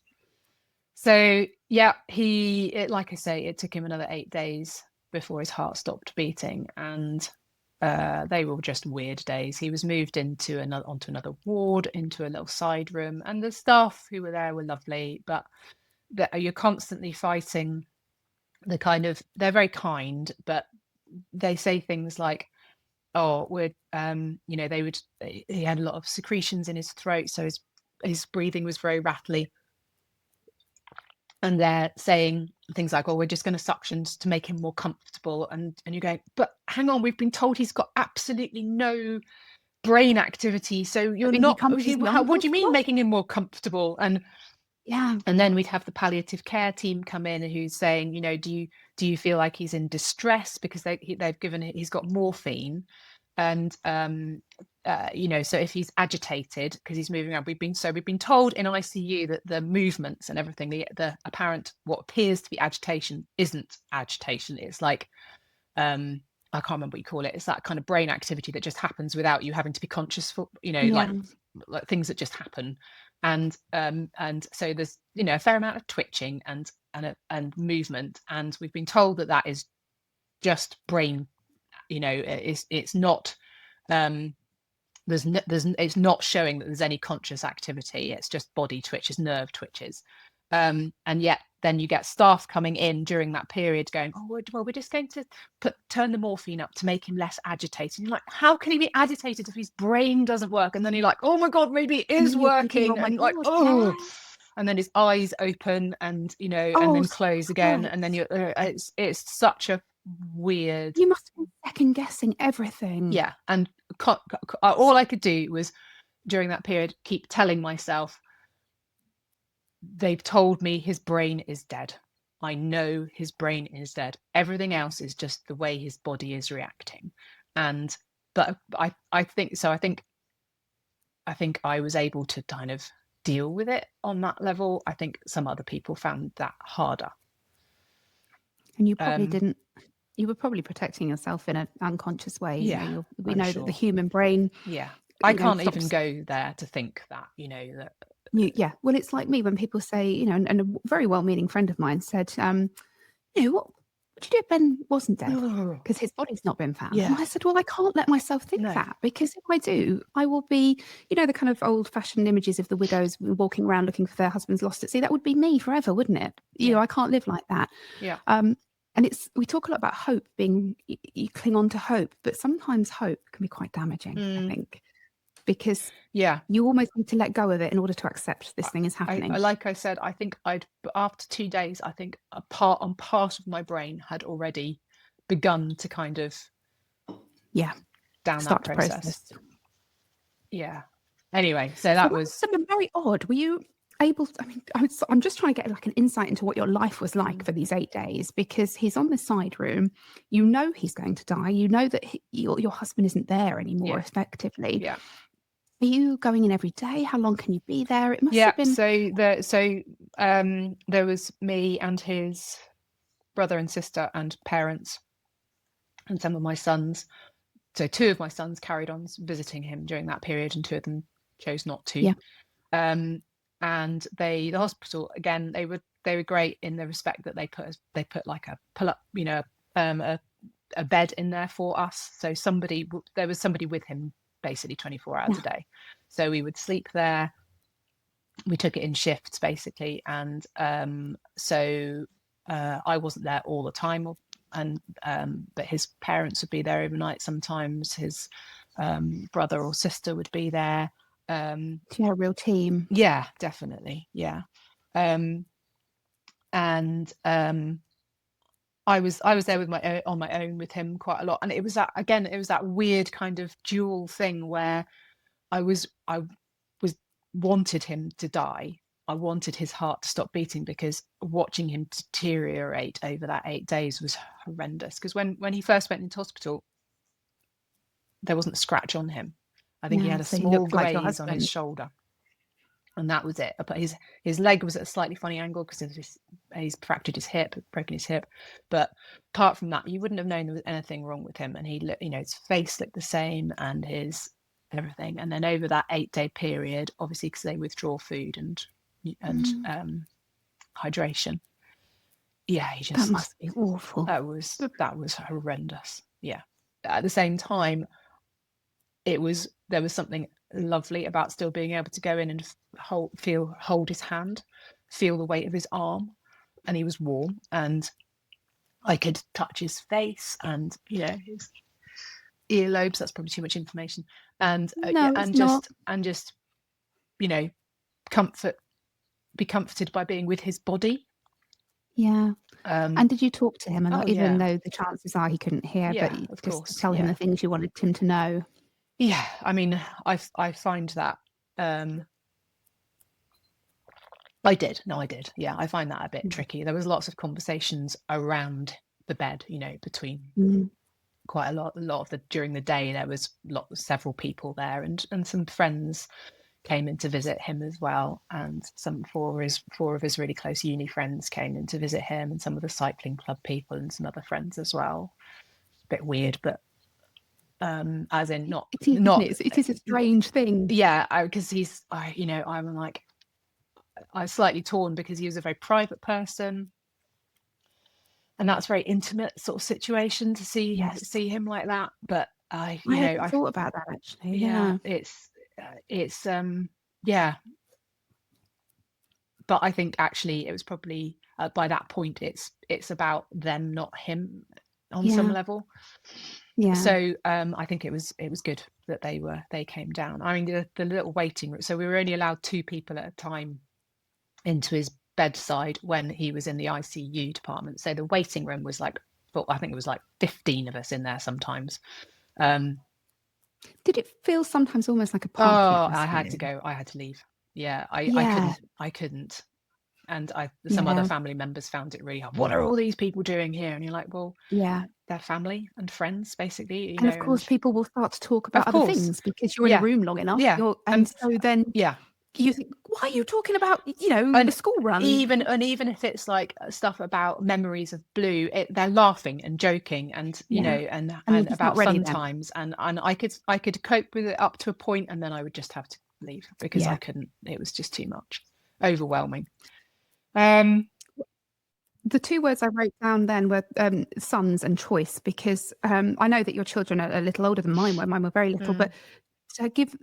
So like I say, it took him another 8 days before his heart stopped beating, and they were just weird days. He was moved onto another ward, into a little side room, and the staff who were there were lovely, but you're constantly fighting the kind of, they're very kind, but they say things like, he had a lot of secretions in his throat, so his breathing was very rattly. And they're saying things like, we're just going to suction to make him more comfortable. And you're going, but hang on, we've been told he's got absolutely no brain activity. So you're not, what do you mean making him more comfortable? And and then we'd have the palliative care team come in, who's saying, do you feel like he's in distress because he's got morphine, And so if he's agitated because he's moving around, we've been told in ICU that the movements and everything, the apparent what appears to be agitation isn't agitation. It's like I can't remember what you call it. It's that kind of brain activity that just happens without you having to be conscious for, like things that just happen. And so there's a fair amount of twitching and movement, and we've been told that is just brain. It's not it's not showing that there's any conscious activity. It's just body twitches, nerve twitches, and yet then you get staff coming in during that period going, oh well, we're just going to turn the morphine up to make him less agitated. And you're like, how can he be agitated if his brain doesn't work? And then you're like, oh my god, maybe it is working. Thinking, and like, oh, and then his eyes open and and then close again, and then it's such a weird. You must have been second guessing everything. Yeah, and all I could do was during that period keep telling myself, they've told me his brain is dead. I know his brain is dead. Everything else is just the way his body is reacting. But I think I was able to kind of deal with it on that level. I think some other people found that harder. And you probably didn't. You were probably protecting yourself in an unconscious way. Yeah, we know that the human brain. Yeah, I can't even go there to think that that. Yeah, well, it's like me when people say, and a very well-meaning friend of mine said, what would you do if Ben wasn't dead? Because his body's not been found. Yeah. And I said, well, I can't let myself think that, because if I do, I will be, the kind of old-fashioned images of the widows walking around looking for their husbands lost at sea. That would be me forever, wouldn't it? I can't live like that. Yeah. And we talk a lot about hope being, you cling on to hope, but sometimes hope can be quite damaging, I think, because you almost need to let go of it in order to accept this thing is happening. Like I said, I think after 2 days, I think a part of my brain had already begun to kind of down start that process. Yeah. Anyway, so that was very odd. Were you able to, I'm just trying to get like an insight into what your life was like for these 8 days, because he's on the side room, he's going to die, that your husband isn't there anymore effectively. Yeah. Are you going in every day? How long can you be there? It must have been. There was me and his brother and sister and parents and some of my sons. So 2 of my sons carried on visiting him during that period, and 2 of them chose not to. Yeah. And the hospital again, they were great in the respect that they put like a pull up, a bed in there for us. So there was somebody with him basically 24 hours a day. So we would sleep there. We took it in shifts basically, and so I wasn't there all the time, but his parents would be there overnight sometimes. His brother or sister would be there. A real team. Yeah, definitely. Yeah. And I was there on my own with him quite a lot, and it was that weird kind of dual thing where I wanted him to die. I wanted his heart to stop beating, because watching him deteriorate over that 8 days was horrendous. Because when he first went into hospital, there wasn't a scratch on him. I think he had a small graze on his shoulder, and that was it. But his leg was at a slightly funny angle because he's fractured his hip, broken his hip. But apart from that, you wouldn't have known there was anything wrong with him. And his face looked the same, and his everything. And then over that 8-day period, obviously because they withdraw food and hydration, that must be awful. That was horrendous. Yeah. At the same time, there was something lovely about still being able to go in and hold his hand, feel the weight of his arm, and he was warm, and I could touch his face and his earlobes. That's probably too much information. And just be comforted by being with his body. Yeah. And did you talk to him a lot, even though the chances are he couldn't hear, but you just tell him the things you wanted him to know? Yeah, I mean, I find that I did. Yeah, I find that a bit tricky. There was lots of conversations around the bed, between quite a lot of the during the day there was several people there, and some friends came in to visit him as well, and four of his really close uni friends came in to visit him, and some of the cycling club people and some other friends as well. It's a bit weird, but as in not it is a strange thing. Yeah, because I'm like, I was slightly torn because he was a very private person, and that's a very intimate sort of situation to see him like that. But I thought about that actually. It's but I think actually it was probably by that point it's about them, not him, on some level. Yeah. So I think it was good that they came down. I mean, the little waiting room. So we were only allowed 2 people at a time into his bedside when he was in the ICU department. So the waiting room was like, well, I think it was like 15 of us in there sometimes. Did it feel sometimes almost like a party? I had to go. I had to leave. Yeah, I couldn't. And some other family members found it really hard. What are all these people doing here? And you're like, well, they're family and friends, basically. And of course, people will start to talk about other things because you're in a room long enough. Yeah. And so then you think, why are you talking about, the school run? Even if it's like stuff about memories of Blue, they're laughing and joking and, and about fun times. And I could cope with it up to a point, and then I would just have to leave because I couldn't. It was just too much, overwhelming. The 2 words I wrote down then were sons and choice, because I know that your children are a little older than mine were. Mine were very little, but to give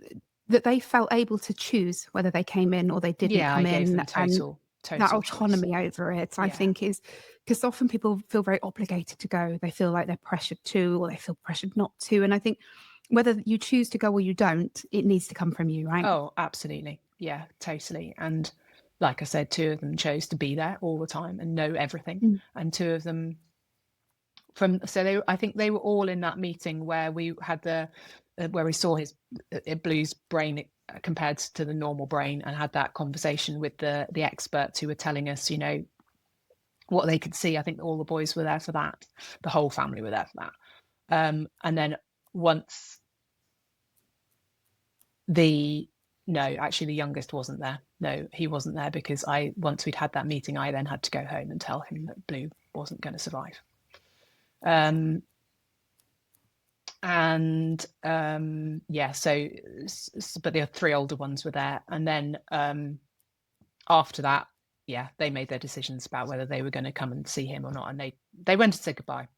that they felt able to choose whether they came in or they didn't come in, total that autonomy choice over it, I think is, because often people feel very obligated to go. They feel like they're pressured to, or they feel pressured not to. And I think whether you choose to go or you don't, it needs to come from you, right? Oh, absolutely. Yeah, totally. And like I said, 2 of them chose to be there all the time and know everything. And 2 of them I think they were all in that meeting where we had where we saw his Blue's brain compared to the normal brain, and had that conversation with the experts who were telling us, what they could see. I think all the boys were there for that. The whole family were there for that. And then once actually the youngest wasn't there. No, he wasn't there, because once we'd had that meeting, I then had to go home and tell him that Blue wasn't going to survive. But the 3 older ones were there, and then after that, they made their decisions about whether they were going to come and see him or not, and they went to say goodbye.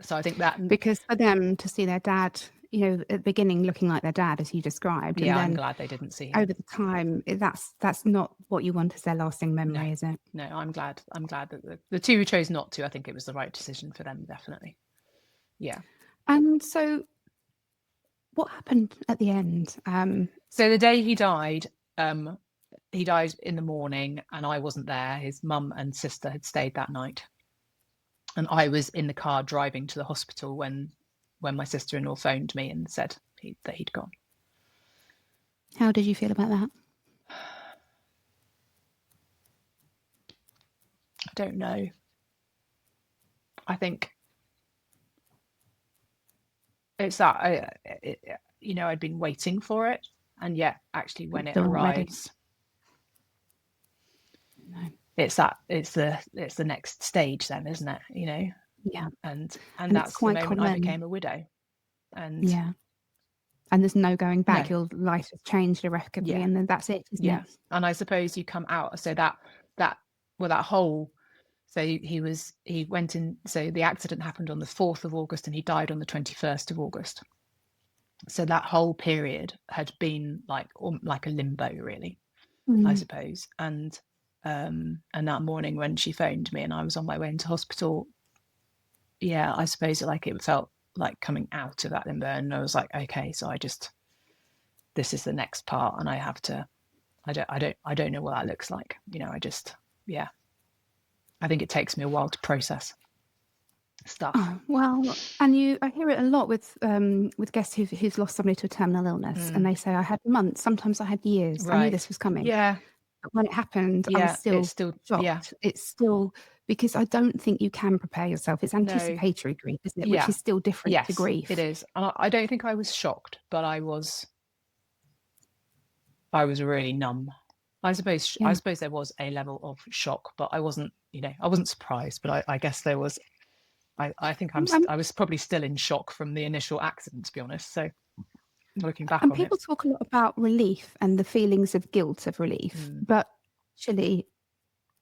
So I think that, because for them to see their dad, at the beginning looking like their dad, as you described, and then I'm glad they didn't see him over the time. That's not what you want as their lasting memory, is it? No, I'm glad that the 2 who chose not to, I think it was the right decision for them, definitely. Yeah. And so what happened at the end? So the day he died in the morning, and I wasn't there. His mum and sister had stayed that night, and I was in the car driving to the hospital when my sister-in-law phoned me and said that he'd gone. How did you feel about that? I don't know. I think it's that I'd been waiting for it, and yet actually when it arrives, it's the next stage then, isn't it? Yeah. And that's the moment I became a widow. And and there's no going back. Your life has changed irrevocably, and then that's it, isn't it? And I suppose you come out, so that whole, so he went in, so the accident happened on the 4th of August and he died on the 21st of August. So that whole period had been like a limbo, really, I suppose. And that morning when she phoned me and I was on my way into hospital, I suppose it felt like coming out of that limbo, and I was like, okay, so this is the next part, and I have to, I don't know what that looks like. I think it takes me a while to process stuff. Oh, well, and I hear it a lot with guests who's lost somebody to a terminal illness, and they say, I had months, sometimes I had years. Right. I knew this was coming. Yeah. But when it happened, I was still shocked. Yeah. It's still because I don't think you can prepare yourself. It's anticipatory grief, isn't it? Which is still different to grief. It is. And I don't think I was shocked, but I was really numb. I suppose there was a level of shock, but I wasn't surprised, but I guess there was. I think I was probably still in shock from the initial accident, to be honest. So looking back on it. And people talk a lot about relief and the feelings of guilt of relief, but actually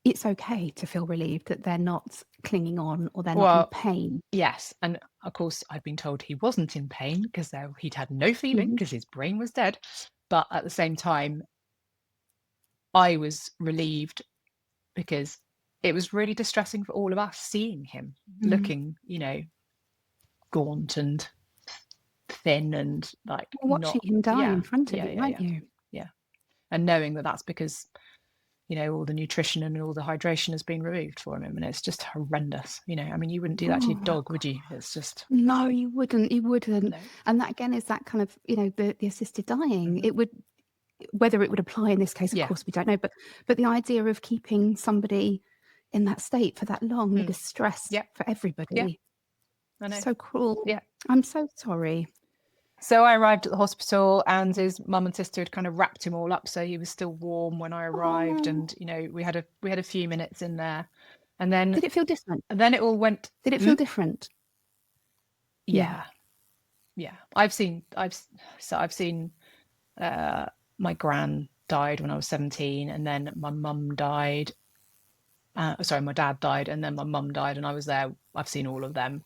it's okay to feel relieved that they're not clinging on or they're not in pain. Yes. And of course, I've been told he wasn't in pain because he'd had no feeling because his brain was dead. But at the same time, I was relieved because it was really distressing for all of us seeing him looking, gaunt and thin and like watching him die in front of you, weren't you? Yeah. And knowing that that's because, all the nutrition and all the hydration has been removed from him, and it's just horrendous. I mean, you wouldn't do that to your dog, would you? It's just no, you wouldn't. No. And that again is that kind of, the assisted dying. It would, whether it would apply in this case, of course, we don't know. But the idea of keeping somebody in that state for that long, the distress for everybody. Yeah. I know. So cruel. Yeah. I'm so sorry. So I arrived at the hospital and his mum and sister had kind of wrapped him all up, so he was still warm when I arrived. And we had a few minutes in there, and then did it feel different? And then it all went. Did it feel different? Yeah. I've seen my gran died when I was 17, and then my mum died. My dad died, and then my mum died, and I was there. I've seen all of them.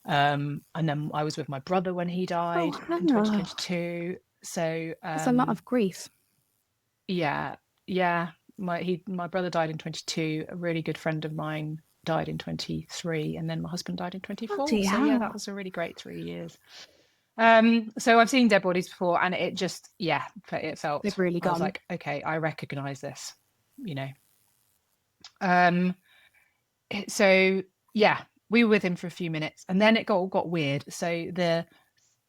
And then I was with my brother when he died in 2022. So it's a lot of grief. Yeah. My brother died in 22. A really good friend of mine died in 23, and then my husband died in 24. So yeah, that was a really great 3 years. So I've seen dead bodies before, and it just it felt they've really gone. I was like, okay, I recognize this, So we were with him for a few minutes, and then it got weird. So the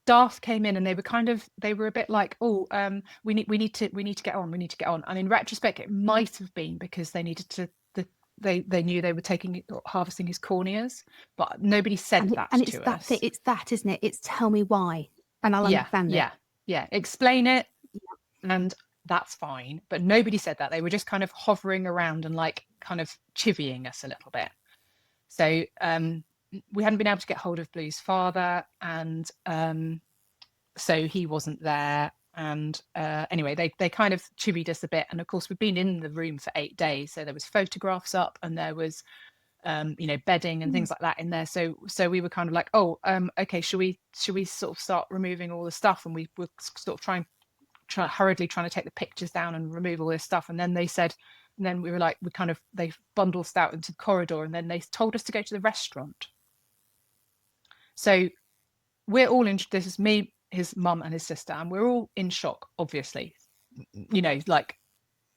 staff came in, and they were a bit like, we need to get on. And in retrospect, it might have been because they needed to. They knew they were harvesting his corneas, but nobody said that to us. It's that, isn't it? It's tell me why, and I'll understand it. Yeah. Explain it, and that's fine. But nobody said that. They were just kind of hovering around and like kind of chivying us a little bit. So we hadn't been able to get hold of Blue's father, and so he wasn't there. And anyway, they kind of chivied us a bit. And of course, we've been in the room for 8 days, so there was photographs up, and there was bedding and things like that in there. So we were kind of like, okay, should we sort of start removing all the stuff? And we were sort of hurriedly trying to take the pictures down and remove all this stuff. And then they said. And then we were like, they bundled us out into the corridor, and then they told us to go to the restaurant. So we're all in, this is me, his mum and his sister, and we're all in shock, obviously,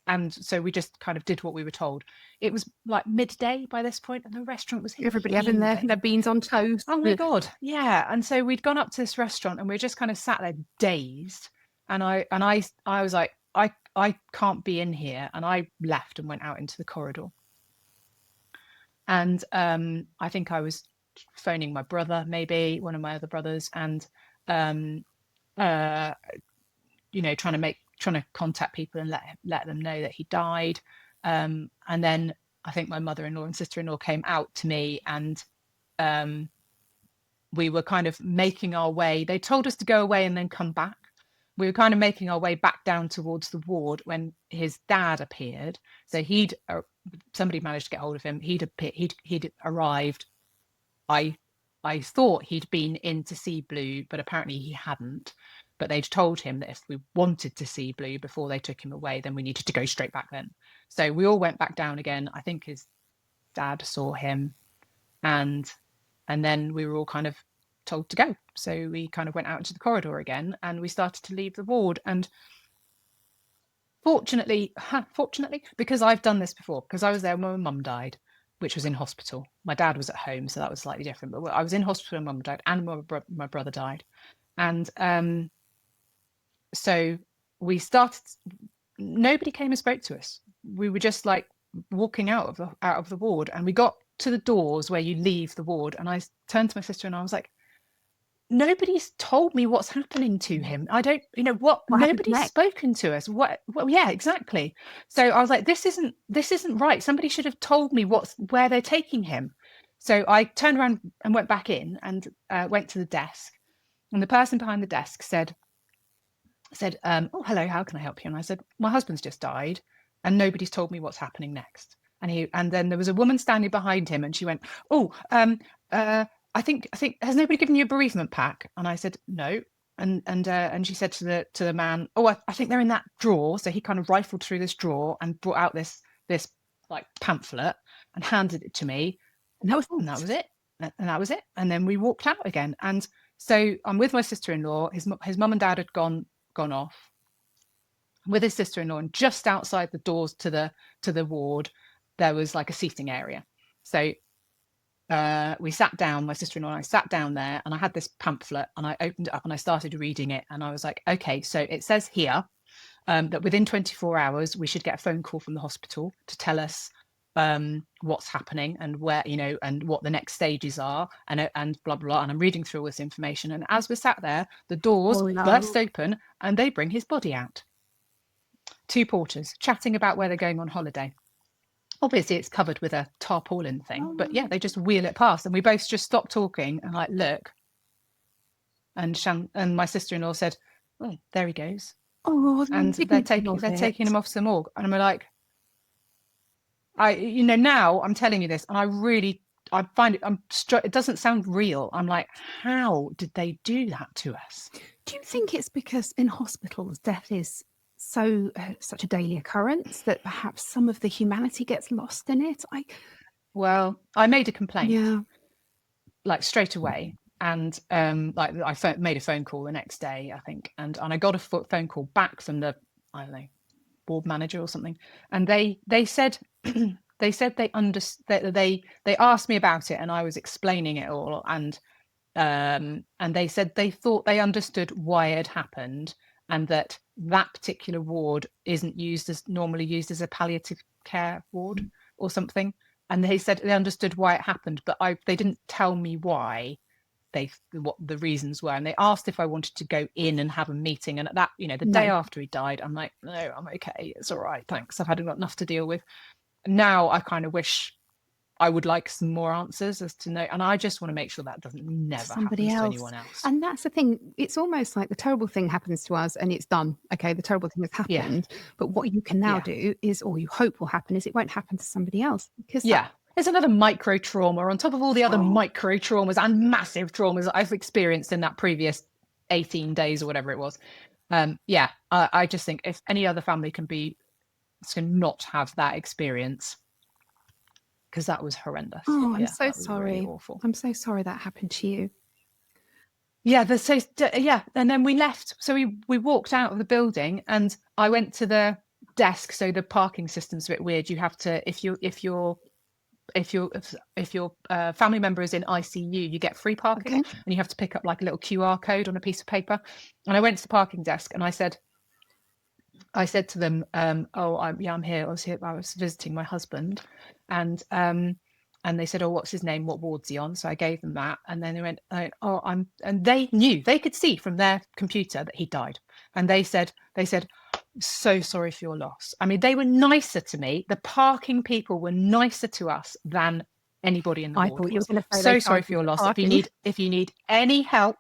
and so we just kind of did what we were told. It was like midday by this point, and the restaurant was everybody having their beans on toast. Oh my God. Yeah. And so we'd gone up to this restaurant, and we just kind of sat there dazed. And I was like, I can't be in here. And I left and went out into the corridor. And I think I was phoning my brother, maybe one of my other brothers, and trying to contact people and let them know that he died. And then I think my mother-in-law and sister-in-law came out to me, and we were kind of making our way. They told us to go away and then come back. We were kind of making our way back down towards the ward when his dad appeared. So somebody managed to get hold of him. He'd arrived. I thought he'd been in to see Blue, but apparently he hadn't. But they'd told him that if we wanted to see Blue before they took him away, then we needed to go straight back then. So we all went back down again. I think his dad saw him, and then we were all kind of told to go. So we kind of went out into the corridor again, and we started to leave the ward. And fortunately, because I've done this before, because I was there when my mum died, which was in hospital. My dad was at home, so that was slightly different. But I was in hospital when mum died, and my brother died. And so we started, nobody came and spoke to us. We were just like walking out of the ward, and we got to the doors where you leave the ward, and I turned to my sister and I was like, nobody's told me what's happening to him. I don't, what nobody's spoken to us. What? Well, yeah, exactly. So I was like, this isn't right. Somebody should have told me where they're taking him. So I turned around and went back in and went to the desk, and the person behind the desk said, oh, hello, how can I help you? And I said, my husband's just died and nobody's told me what's happening next. And then there was a woman standing behind him and she went, oh, I think has nobody given you a bereavement pack? And I said, no. And she said to the man, oh, I think they're in that drawer. So he kind of rifled through this drawer and brought out this like pamphlet and handed it to me. And that was it. And that was it. And then we walked out again. And so I'm with my sister-in-law. His mum and dad had gone off with his sister-in-law, and just outside the doors to the ward there was like a seating area. So we sat down, my sister-in-law and I sat down there, and I had this pamphlet and I opened it up and I started reading it, and I was like, okay, so it says here that within 24 hours we should get a phone call from the hospital to tell us what's happening and where, and what the next stages are, and blah blah. And I'm reading through all this information, and as we sat there, the doors burst open and they bring his body out. 2 porters chatting about where they're going on holiday. Obviously it's covered with a tarpaulin thing, but yeah, they just wheel it past, and we both just stopped talking and like, look. And my sister-in-law said, oh, there he goes. Oh, and they're taking him off the morgue. And I'm like, now I'm telling you this, and I find it, it doesn't sound real. I'm like, how did they do that to us? Do you think it's because in hospitals death is such a daily occurrence that perhaps some of the humanity gets lost in it? I made a complaint, like straight away, and like I made a phone call the next day, I think, and I got a phone call back from the, I don't know, ward manager or something, and they said they asked me about it, and I was explaining it all, and they said they thought they understood why it had happened, and that particular ward isn't normally used as a palliative care ward or something, and they said they understood why it happened, but they didn't tell me why, what the reasons were. And they asked if I wanted to go in and have a meeting, and at that, the day after he died, I'm like, no, I'm okay, it's all right, thanks, I've had enough to deal with. Now I kind of wish I would like some more answers as to know, and I just want to make sure that doesn't never happen to anyone else. And that's the thing, it's almost like the terrible thing happens to us and it's done. Okay, the terrible thing has happened, but what you can now do is, or you hope will happen, is it won't happen to somebody else. Because there's another micro trauma on top of all the other micro traumas and massive traumas that I've experienced in that previous 18 days or whatever it was. I just think if any other family can not have that experience, because that was horrendous. Oh, I'm so sorry. Really awful. I'm so sorry that happened to you. Yeah, and then we left. So we walked out of the building, and I went to the desk. So the parking system's a bit weird. You have to, if your family member is in ICU, you get free parking, and you have to pick up like a little QR code on a piece of paper. And I went to the parking desk, and I said to them, I'm here. I was visiting my husband, and they said, oh, what's his name? What ward's he on? So I gave them that, and then they went, and they knew, they could see from their computer that he died, and they said, so sorry for your loss. I mean, they were nicer to me. The parking people were nicer to us than anybody in the ward. I thought you were going to say, so sorry for your loss. If you need any help,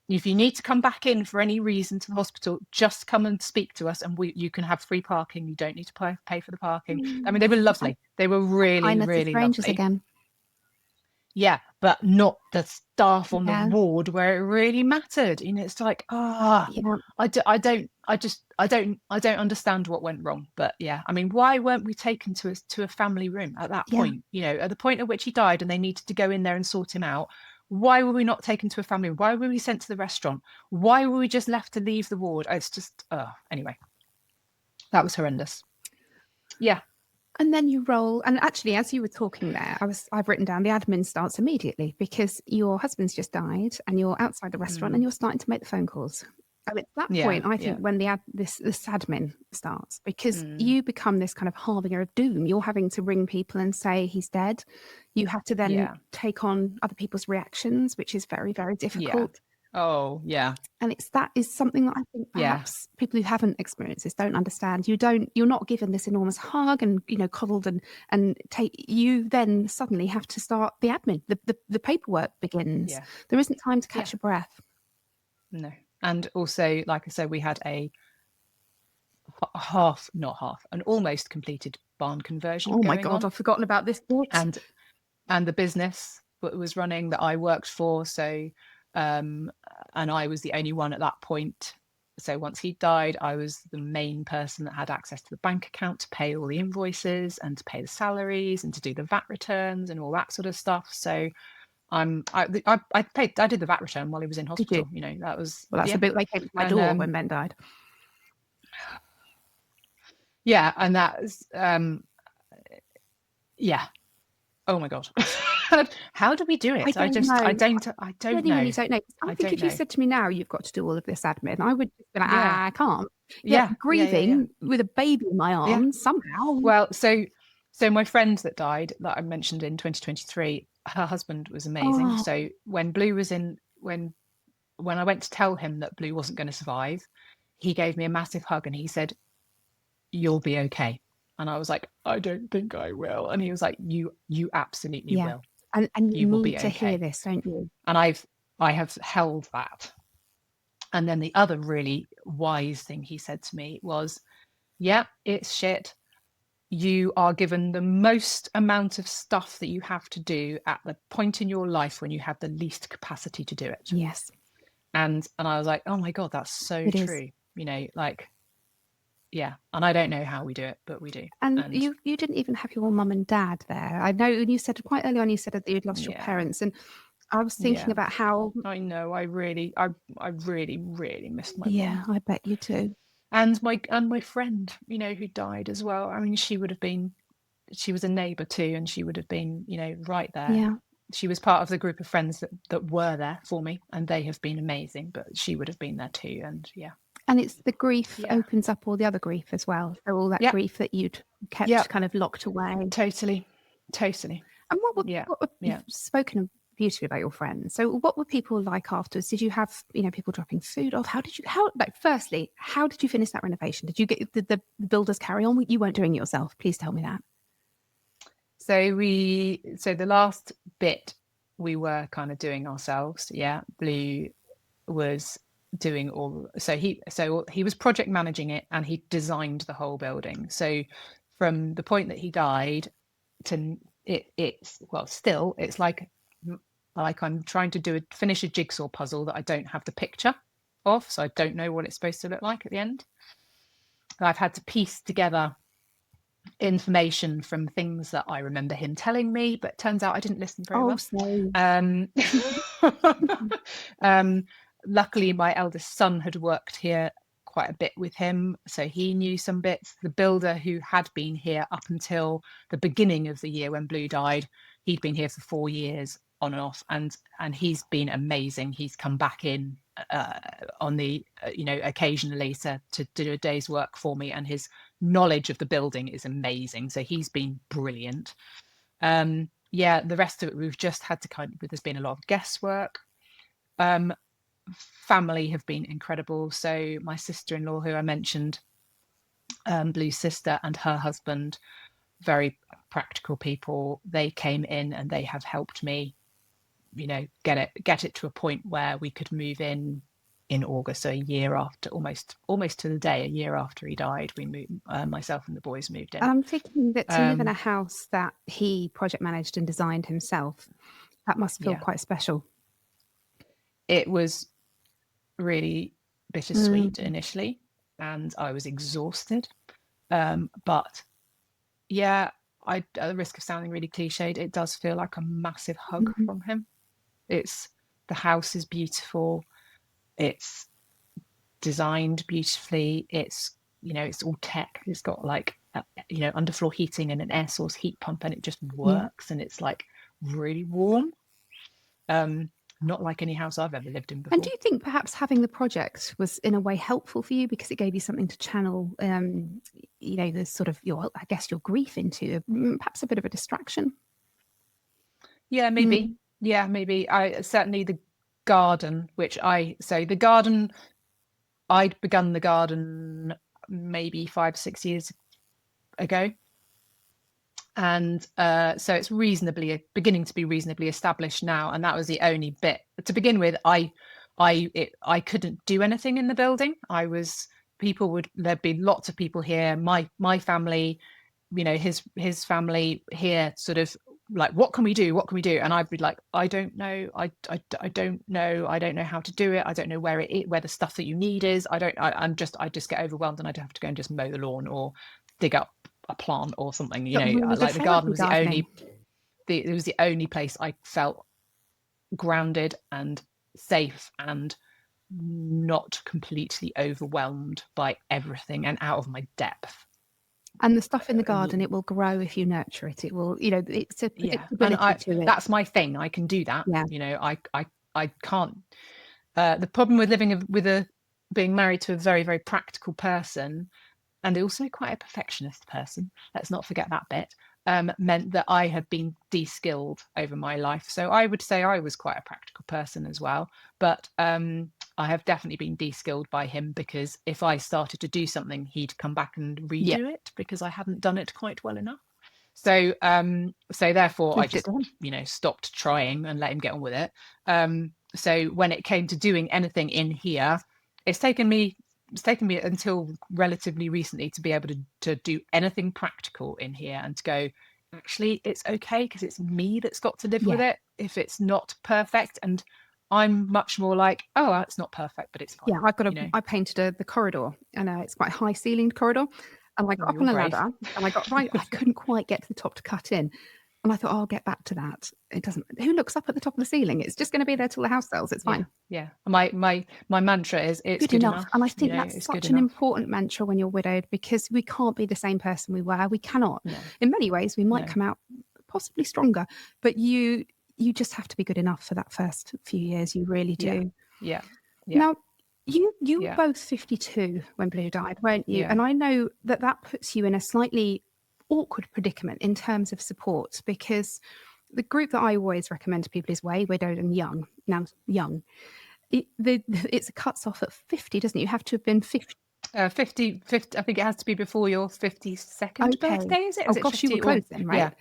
if you need to come back in for any reason to the hospital, just come and speak to us, and you can have free parking. You don't need to pay for the parking. I mean, they were lovely. They were really, really lovely. Again. Yeah, but not the staff on the ward where it really mattered. It's like, I don't understand what went wrong. But yeah, I mean, why weren't we taken to a family room at that point? At the point at which he died, and they needed to go in there and sort him out. Why were we not taken to a family room? Why were we sent to the restaurant? Why were we just left to leave the ward? It's just, anyway, that was horrendous. Yeah. And then you roll, and actually, as you were talking there, I've written down the admin starts immediately, because your husband's just died and you're outside the restaurant and you're starting to make the phone calls. At that point, I think when this admin starts, because you become this kind of harbinger of doom. You're having to ring people and say he's dead. You have to then take on other people's reactions, which is very, very difficult. Oh, yeah. And that is something that I think perhaps people who haven't experienced this don't understand. You're not given this enormous hug and, coddled and you then suddenly have to start the admin. The paperwork begins. Yeah. There isn't time to catch a breath. No. And also, like I said, we had an almost completed barn conversion. Oh my God, I've forgotten about this. And the business that was running that I worked for. So, and I was the only one at that point. So once he died, I was the main person that had access to the bank account to pay all the invoices and to pay the salaries and to do the VAT returns and all that sort of stuff. So I did the VAT return while he was in hospital. That was that's the bit they came to my door when Ben died. Yeah, and that's oh my God. How do we do it? I don't know. I don't know. I think if you said to me now you've got to do all of this admin, I would be like, I can't. Grieving with a baby in my arms somehow. Well, so my friend that died that I mentioned in 2023, her husband was amazing. So when Blue was when I went to tell him that Blue wasn't going to survive, he gave me a massive hug and he said, "You'll be okay." And I was like, "I don't think I will." And he was like, "You absolutely will. And you need to hear this, don't you?" And I have held that. And then the other really wise thing he said to me was, "Yeah, it's shit. You are given the most amount of stuff that you have to do at the point in your life when you have the least capacity to do it." Yes. And I was like, "Oh my God, that's so true." Yeah, and I don't know how we do it, but we do. And you didn't even have your mum and dad there. I know you said quite early on, you said that you'd lost your parents, and I was thinking about how. I know. I really missed my mum. Yeah, I bet you too. And my friend, who died as well. I mean, she was a neighbour too, and she would have been, right there. Yeah. She was part of the group of friends that were there for me, and they have been amazing. But she would have been there too, and And it's the grief opens up all the other grief as well. So all that grief that you'd kept kind of locked away. Totally. And what you've spoken beautifully about your friends. So what were people like afterwards? Did you have, people dropping food off? Firstly, how did you finish that renovation? Did you get the builders carry on? You weren't doing it yourself. Please tell me that. So the last bit we were kind of doing ourselves. Yeah. Blue was doing all, so he was project managing it and he designed the whole building. So from the point that he died to it's like I'm trying to finish a jigsaw puzzle that I don't have the picture of, so I don't know what it's supposed to look like at the end. I've had to piece together information from things that I remember him telling me, but it turns out I didn't listen very well. Luckily, my eldest son had worked here quite a bit with him, so he knew some bits. The builder who had been here up until the beginning of the year when Blue died, he'd been here for 4 years on and off, and he's been amazing. He's come back in on the occasionally to do a day's work for me, and his knowledge of the building is amazing. So he's been brilliant. The rest of it we've just had to there's been a lot of guesswork. Family have been incredible. So my sister-in-law, who I mentioned, Blue's sister, and her husband, very practical people. They came in and they have helped me, get it to a point where we could move in August. So a year after, almost to the day, a year after he died, we moved. Myself and the boys moved in. I'm thinking that to live in a house that he project managed and designed himself, that must feel quite special. It was really bittersweet initially, and I was exhausted. But at the risk of sounding really cliched, it does feel like a massive hug from him. The house is beautiful. It's designed beautifully. It's all tech. It's got underfloor heating and an air source heat pump, and it just works. And it's like really warm. not like any house I've ever lived in before. And do you think perhaps having the project was in a way helpful for you because it gave you something to channel, the sort of your grief into, perhaps a bit of a distraction? Yeah, maybe. Yeah, maybe. I certainly the garden, the garden, I'd begun the garden maybe 5-6 years ago. And so it's beginning to be reasonably established now. And that was the only bit to begin with. I couldn't do anything in the building. There'd be lots of people here. My family, his family here, sort of like, what can we do? And I'd be like, I don't know. I don't know. I don't know how to do it. I don't know where the stuff that you need is. I just get overwhelmed, and I'd have to go and just mow the lawn or dig up a plant or something. Like the garden was it was the only place I felt grounded and safe and not completely overwhelmed by everything and out of my depth. And the stuff in the garden, it will grow if you nurture it. It will, it's a predictability to it. That's my thing. I can do that. Yeah. I can't. The problem with being married to a very, very practical person, and also quite a perfectionist person, let's not forget that bit, meant that I had been de-skilled over my life. So I would say I was quite a practical person as well. But I have definitely been de-skilled by him, because if I started to do something, he'd come back and redo it because I hadn't done it quite well enough. So therefore I just, stopped trying and let him get on with it. So when it came to doing anything in here, it's taken me until relatively recently to be able to do anything practical in here and to go, actually, it's okay, because it's me that's got to live with it if it's not perfect. And I'm much more like, oh, it's not perfect, but it's fine. Yeah, I painted the corridor, and it's quite a high ceilinged corridor. And I got up on a ladder, and I got I couldn't quite get to the top to cut in. And I thought, I'll get back to that. It doesn't. Who looks up at the top of the ceiling? It's just going to be there till the house sells. It's fine. Yeah. My mantra is it's good enough. And I think that's such an important mantra when you're widowed, because we can't be the same person we were. We cannot. No. In many ways, we might come out possibly stronger, but you just have to be good enough for that first few years. You really do. Yeah. Now, you were both 52 when Blue died, weren't you? And I know that puts you in a slightly awkward predicament in terms of support, because the group that I always recommend to people is Way, Widowed and Young. Now, Young, it cuts off at 50, doesn't it? You have to have been 50. 50, I think it has to be before your 52nd birthday, is it? Oh gosh, you were close then, right?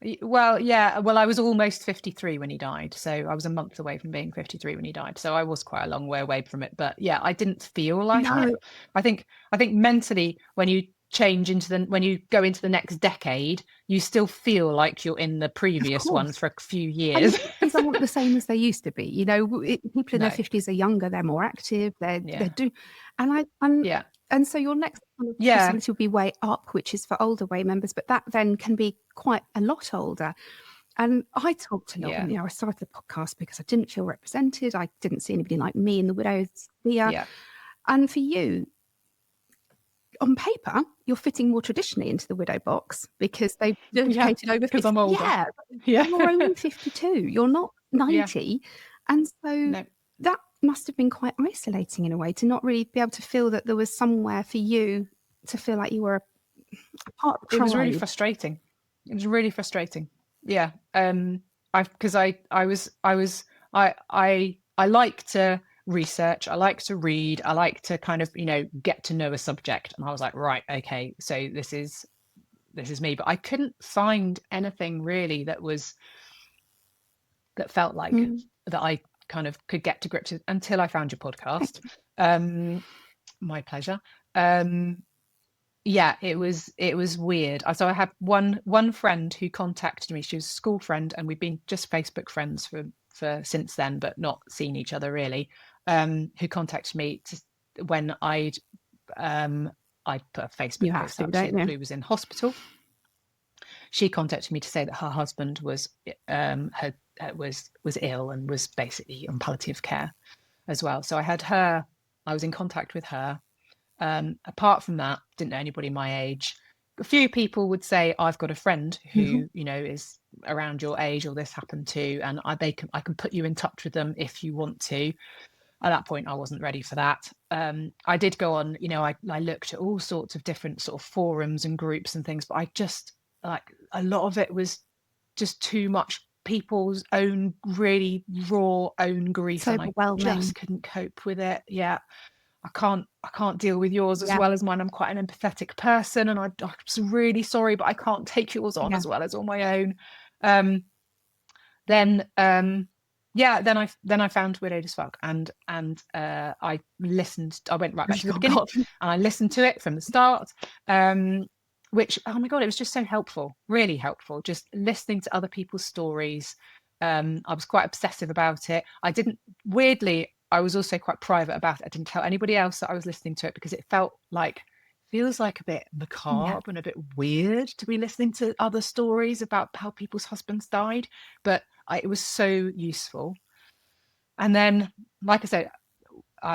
Yeah. Well, I was almost 53 when he died, so I was a month away from being 53 when he died, so I was quite a long way away from it. But yeah, I didn't feel like it. I think mentally, when you when you go into the next decade, you still feel like you're in the previous one for a few years. These aren't the same as they used to be. People in their 50s are younger, they're more active, they're and so your next possibility will be Way Up, which is for older Way members, but that then can be quite a lot older. And I talked a lot. I started the podcast because I didn't feel represented. I didn't see anybody like me in the widows sphere. Yeah. And for you, on paper, you're fitting more traditionally into the widow box because they've dedicated over 50. Because I'm older. Yeah. You're only 52. You're not 90. Yeah. And so that must have been quite isolating in a way, to not really be able to feel that there was somewhere for you to feel like you were a part of the tribe. It was really frustrating. Yeah. Because I like to research, I like to read, I like to kind of get to know a subject, and I was like, right, okay, so this is me, but I couldn't find anything really that felt like that I kind of could get to grips with until I found your podcast. My pleasure. It was weird. So I have one friend who contacted me. She was a school friend, and we've been just Facebook friends for since then, but not seen each other really. Who contacted me when I'd put a Facebook post up saying Blue was in hospital. She contacted me to say that her husband was ill and was basically on palliative care as well. So I was in contact with her. Apart from that, didn't know anybody my age. a few people would say, I've got a friend who, you know, is around your age, or this happened to, and I can put you in touch with them if you want to. At that point, I wasn't ready for that. I did go on, you know, I looked at all sorts of different sort of forums and groups and things, but I just, like, a lot of it was just too much people's own really raw own grief, so and I just couldn't cope with it. Yeah. I can't deal with yours as well as mine. I'm quite an empathetic person, and I'm really sorry, but I can't take yours on as well as all my own. Then I found Widowed as Fuck, and I listened. I went right back to the beginning, and I listened to it from the start. Which, oh my God, it was just so helpful, really helpful. Just listening to other people's stories. I was quite obsessive about it. Weirdly, I was also quite private about it. I didn't tell anybody else that I was listening to it, because it feels like a bit macabre and a bit weird to be listening to other stories about how people's husbands died. But it was so useful. And then, like I said,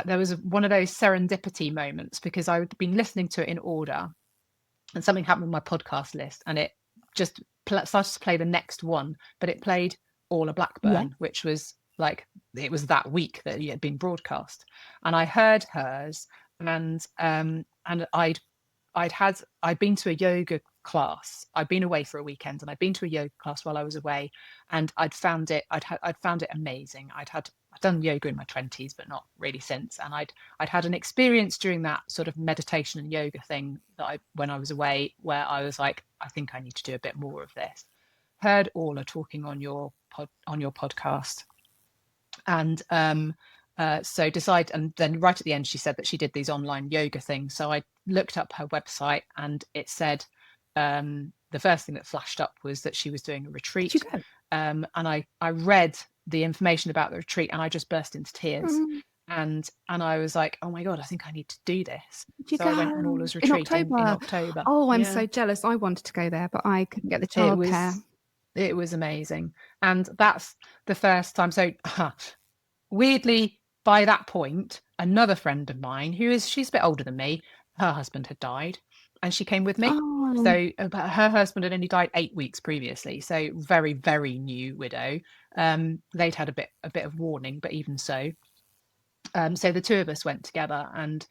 there was one of those serendipity moments, because I had been listening to it in order, and something happened with my podcast list, and it just started to play the next one, but it played All a Blackburn, which was like, it was that week that it had been broadcast, and I heard hers, and I'd been to a yoga class. I'd been away for a weekend, and I'd been to a yoga class while I was away, and I'd found it amazing. I'd done yoga in my 20s, but not really since, and I'd had an experience during that sort of meditation and yoga thing when I was away, where I was like, I think I need to do a bit more of this. Heard Orla talking on your podcast, and so decide, and then right at the end she said that she did these online yoga things. So I looked up her website, and it said, the first thing that flashed up was that she was doing a retreat. And I read the information about the retreat, and I just burst into tears. And I was like, oh my God, I think I need to do this. So I went on Orla's retreat in October. Oh, I'm so jealous. I wanted to go there, but I couldn't get the childcare. It was amazing. And that's the first time. So weirdly, by that point, another friend of mine she's a bit older than me, her husband had died, and she came with me. So her husband had only died 8 weeks previously, so very, very new widow. They'd had a bit of warning, but even so. So the two of us went together, and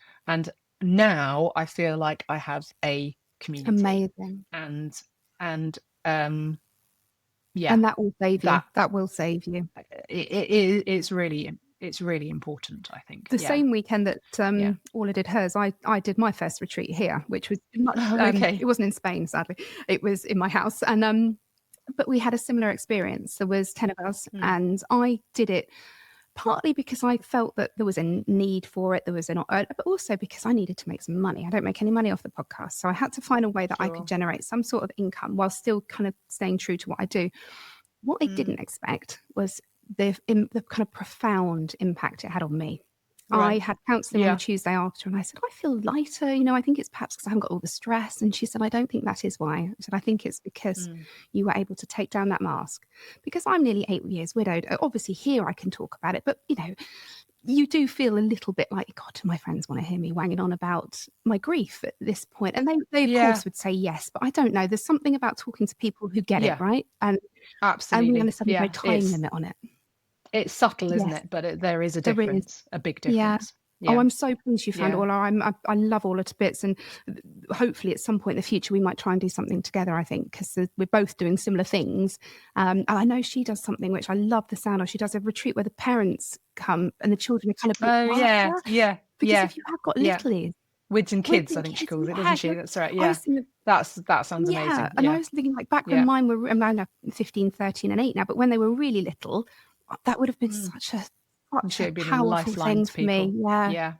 now I feel like I have a community. Amazing. And and that will save you. That will save you. It's really important, I think. The same weekend that Orla did hers, I did my first retreat here, which was much, it wasn't in Spain, sadly. It was in my house, and but we had a similar experience. There was 10 of us, and I did it partly because I felt that there was a need for it. There was but also because I needed to make some money. I don't make any money off the podcast, so I had to find a way that I could generate some sort of income while still kind of staying true to what I do. What I didn't expect was the kind of profound impact it had on me. Right. I had counselling on the Tuesday after, and I said, I feel lighter. You know, I think it's perhaps because I haven't got all the stress. And she said, I don't think that is why. I said, I think it's because you were able to take down that mask. Because I'm nearly 8 years widowed. Obviously, here I can talk about it, but you know, you do feel a little bit like, God, my friends want to hear me wanging on about my grief at this point. And they of course would say yes, but I don't know. There's something about talking to people who get it, right? And absolutely, and we understand no time limit on it. It's subtle, isn't it? But there is a difference, a big difference. Yeah. Oh, I'm so pleased you found Orla. I love Orla to bits, and hopefully at some point in the future we might try and do something together. I think because we're both doing similar things. And I know she does something which I love the sound of. She does a retreat where the parents come and the children are kind of Because if you have got littlies. Wids and Kids, I think she calls it, doesn't she? That's right. Yeah, that sounds amazing. Yeah, and I was thinking like back when mine were around 15, 13 and 8 now, but when they were really little, that would have been such a powerful thing for me. Yeah.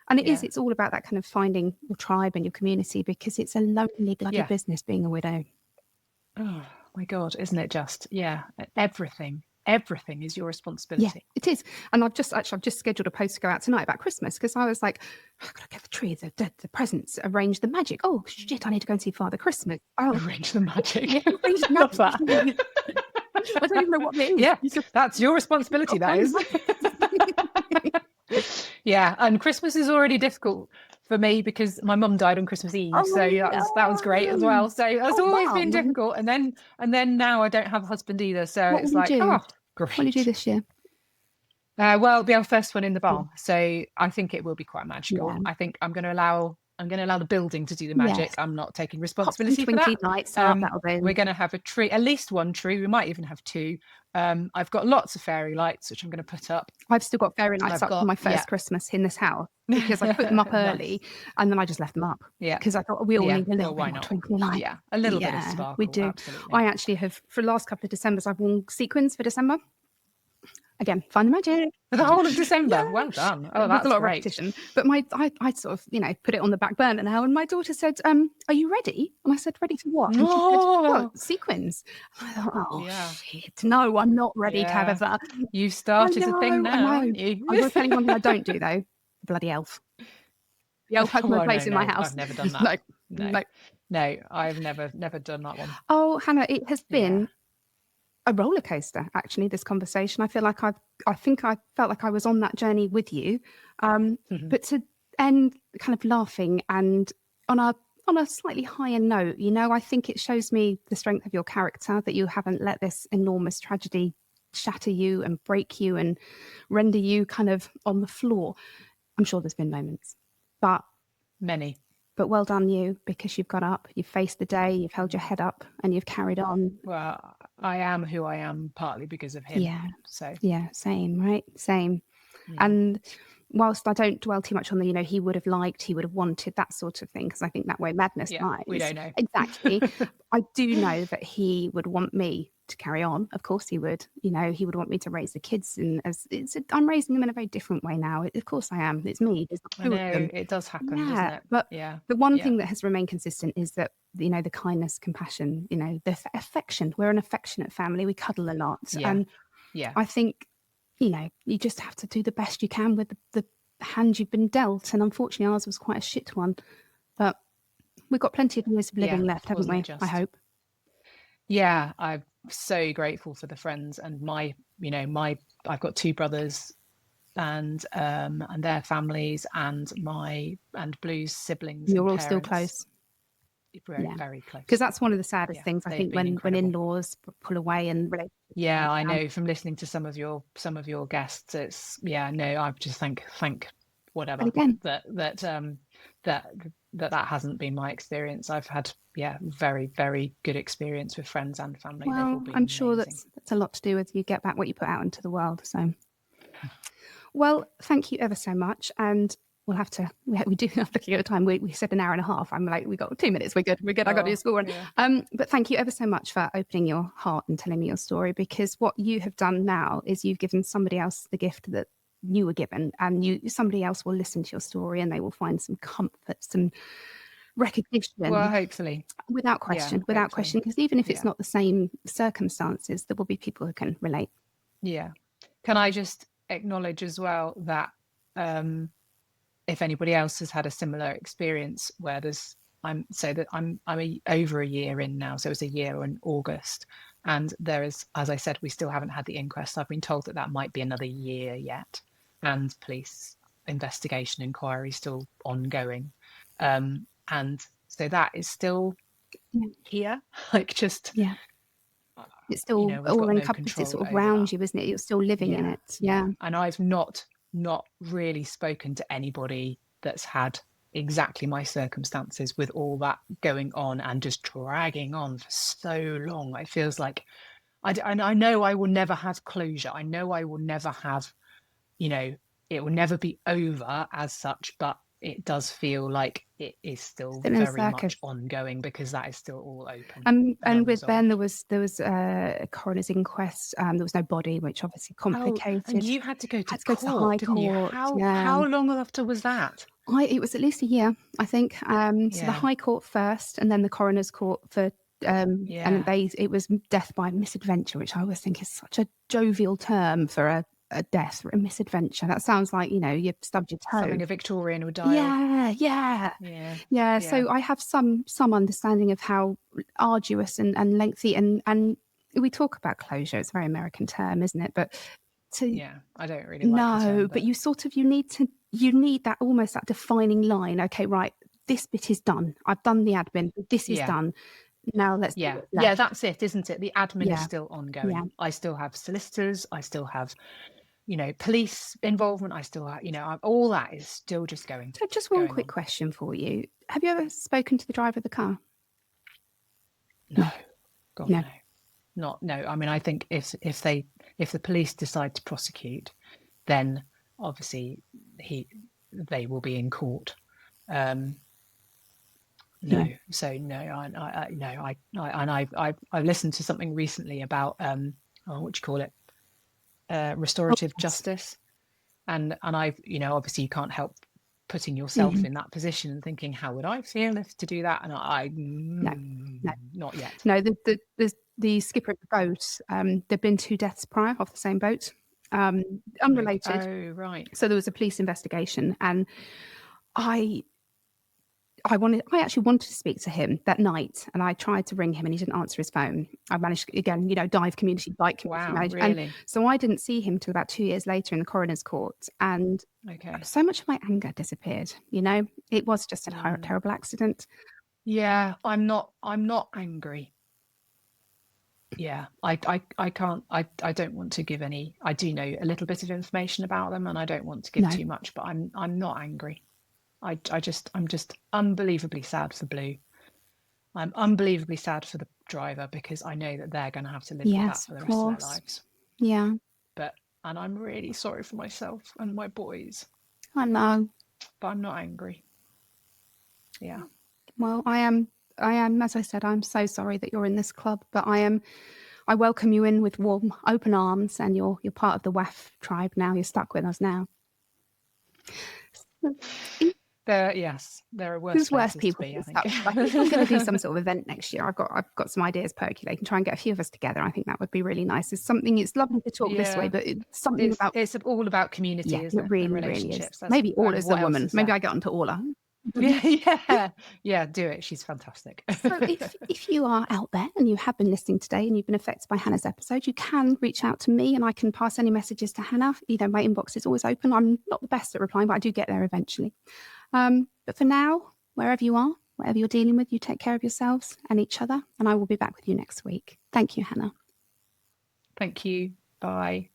And it's all about that kind of finding your tribe and your community, because it's a lonely bloody business being a widow. Oh my God, isn't it just? Yeah, everything is your responsibility. Yeah, it is. And I've just scheduled a post to go out tonight about Christmas, because I was like, I've got to get the tree, the presents, arrange the magic. Oh shit, I need to go and see Father Christmas. Arrange the magic. Arrange the Love that. I don't even know what it is. Yeah, that's your responsibility, that is. Yeah, and Christmas is already difficult for me because my mum died on Christmas Eve, so that was great as well. So it's always been difficult. And then now I don't have a husband either, so it's like, great. What will you do this year? Well, it'll be our first one in the barn, so I think it will be quite magical. I think I'm going to allow the building to do the magic. Yes. I'm not taking responsibility for that. Lights we're going to have a tree, at least one tree. We might even have two. I've got lots of fairy lights, which I'm going to put up. I've still got fairy lights up for my first Christmas in this house because I put them up early and then I just left them up. Yeah, because I thought we all need a little bit more twinkly light. Yeah, a little bit of sparkle. We do. Absolutely. I actually have, for the last couple of Decembers, I've worn sequins for December. Again, find the magic. For the whole of December. Well done. Oh, that's a lot of repetition. But I sort of, put it on the back burner now. And my daughter said, "Are you ready?" And I said, "Ready for what?" And she said, "Well, sequins." And I thought, shit, no, I'm not ready to have that. You've started a thing now. I'm going to tell you one thing I don't do though. Bloody elf. The elf has no place in my house. I've never done that. No, I've never done that one. Oh, Hannah, it has been a roller coaster, actually, this conversation. I feel like I felt like I was on that journey with you. But to end kind of laughing and on a slightly higher note, I think it shows me the strength of your character, that you haven't let this enormous tragedy shatter you and break you and render you kind of on the floor. I'm sure there's been moments, but many. But well done you, because you've got up, you've faced the day, you've held your head up and you've carried on. Well, I am who I am partly because of him. Yeah. So yeah, same, right? Same. And whilst I don't dwell too much on the, he would have liked, he would have wanted, that sort of thing, because I think that way madness lies. We don't know. Exactly. I do know that he would want me to carry on. Of course he would. He would want me to raise the kids, and I'm raising them in a very different way now. Of course I am. It's me. It's I know it does happen, doesn't it? But the one thing that has remained consistent is that the kindness, compassion, the affection. We're an affectionate family. We cuddle a lot, and I think you just have to do the best you can with the hand you've been dealt. And unfortunately, ours was quite a shit one, but we've got plenty of years of living left, haven't we? I hope. Yeah, I'm so grateful for the friends and I've got two brothers and their families and Blue's siblings. You're all still close. Very close. Because that's one of the saddest things, I think, when in-laws pull away and I know from listening to some of your guests, it's I just thank whatever that hasn't been my experience. I've had very, very good experience with friends and family. Well, I'm sure that's a lot to do with you get back what you put out into the world. So well, thank you ever so much. And we'll have to, we do have looking at the time. We said an hour and a half. I'm like, we got 2 minutes. We're good. I got to do school run. Yeah. But thank you ever so much for opening your heart and telling me your story, because what you have done now is you've given somebody else the gift that you were given, and somebody else will listen to your story and they will find some comfort, some recognition. Well, hopefully. Without question, because even if it's not the same circumstances, there will be people who can relate. Yeah. Can I just acknowledge as well that if anybody else has had a similar experience where I'm over a year in now, so it's a year in August, and there is, as I said, we still haven't had the inquest. I've been told that might be another year yet, and police investigation inquiry still ongoing, and so that is still here, it's still all encompassing, it's sort of around you, isn't it? You're still living in it. And I've not really spoken to anybody that's had exactly my circumstances with all that going on and just dragging on for so long. It feels like I know I will never have closure. I know I will never have, it will never be over as such, but it does feel like it is still very much ongoing, because that is still all open. And with Ben, there was a coroner's inquest. There was no body, which obviously complicated. And you had to go to High Court. How long after was that? It was at least a year, I think. So the High Court first, and then the coroner's court for. And it was death by misadventure, which I always think is such a jovial term for a death, or a misadventure. That sounds like you stubbed your toe. Something a Victorian would die. Yeah. So I have some understanding of how arduous and lengthy, and we talk about closure. It's a very American term, isn't it? But I don't really like the term, but you need to you need that almost that defining line. Okay, right, this bit is done. I've done the admin. This is done. Now let's do what's left. Yeah, that's it, isn't it? The admin is still ongoing. Yeah. I still have solicitors. I still have, you know, police involvement. I still have, you know, all that is still just going. So just one quick question for you. Have you ever spoken to the driver of the car? No. God, no. No. I mean, I think if the police decide to prosecute, then obviously they will be in court. No. So no, I listened to something recently about what do you call it? Restorative justice. And I've, you know, obviously you can't help putting yourself in that position and thinking, how would I feel if to do that? And no, not yet. No, the skipper of the boat, there'd been 2 deaths prior off the same boat, unrelated. Oh, right. So there was a police investigation, and I actually wanted to speak to him that night, and I tried to ring him and he didn't answer his phone. I managed, again, you know, bike community manager. Really? And so I didn't see him till about 2 years later in the coroner's court, and so much of my anger disappeared. You know, it was just a terrible accident. Yeah, I'm not angry. Yeah, I can't, I don't want to give any. I do know a little bit of information about them, and I don't want to give too much, but I'm not angry. I'm just unbelievably sad for Blue. I'm unbelievably sad for the driver, because I know that they're going to have to live with that for the rest of their lives. Yeah. And I'm really sorry for myself and my boys. I know. But I'm not angry. Yeah. Well, I am, as I said, I'm so sorry that you're in this club, but I welcome you in with warm, open arms, and you're part of the WAF tribe now. You're stuck with us now. There are worse people. I think I'm going to do some sort of event next year. I've got some ideas percolating. Try and get a few of us together. I think that would be really nice. It's lovely to talk this way, but it's all about community, isn't it? It really is. Maybe Orla's the woman. Maybe I get onto Orla. Yeah, do it. She's fantastic. So if you are out there and you have been listening today and you've been affected by Hannah's episode, you can reach out to me and I can pass any messages to Hannah. You know, my inbox is always open. I'm not the best at replying, but I do get there eventually. But for now, wherever you are, whatever you're dealing with, you take care of yourselves and each other, and I will be back with you next week. Thank you, Hannah. Thank you. Bye.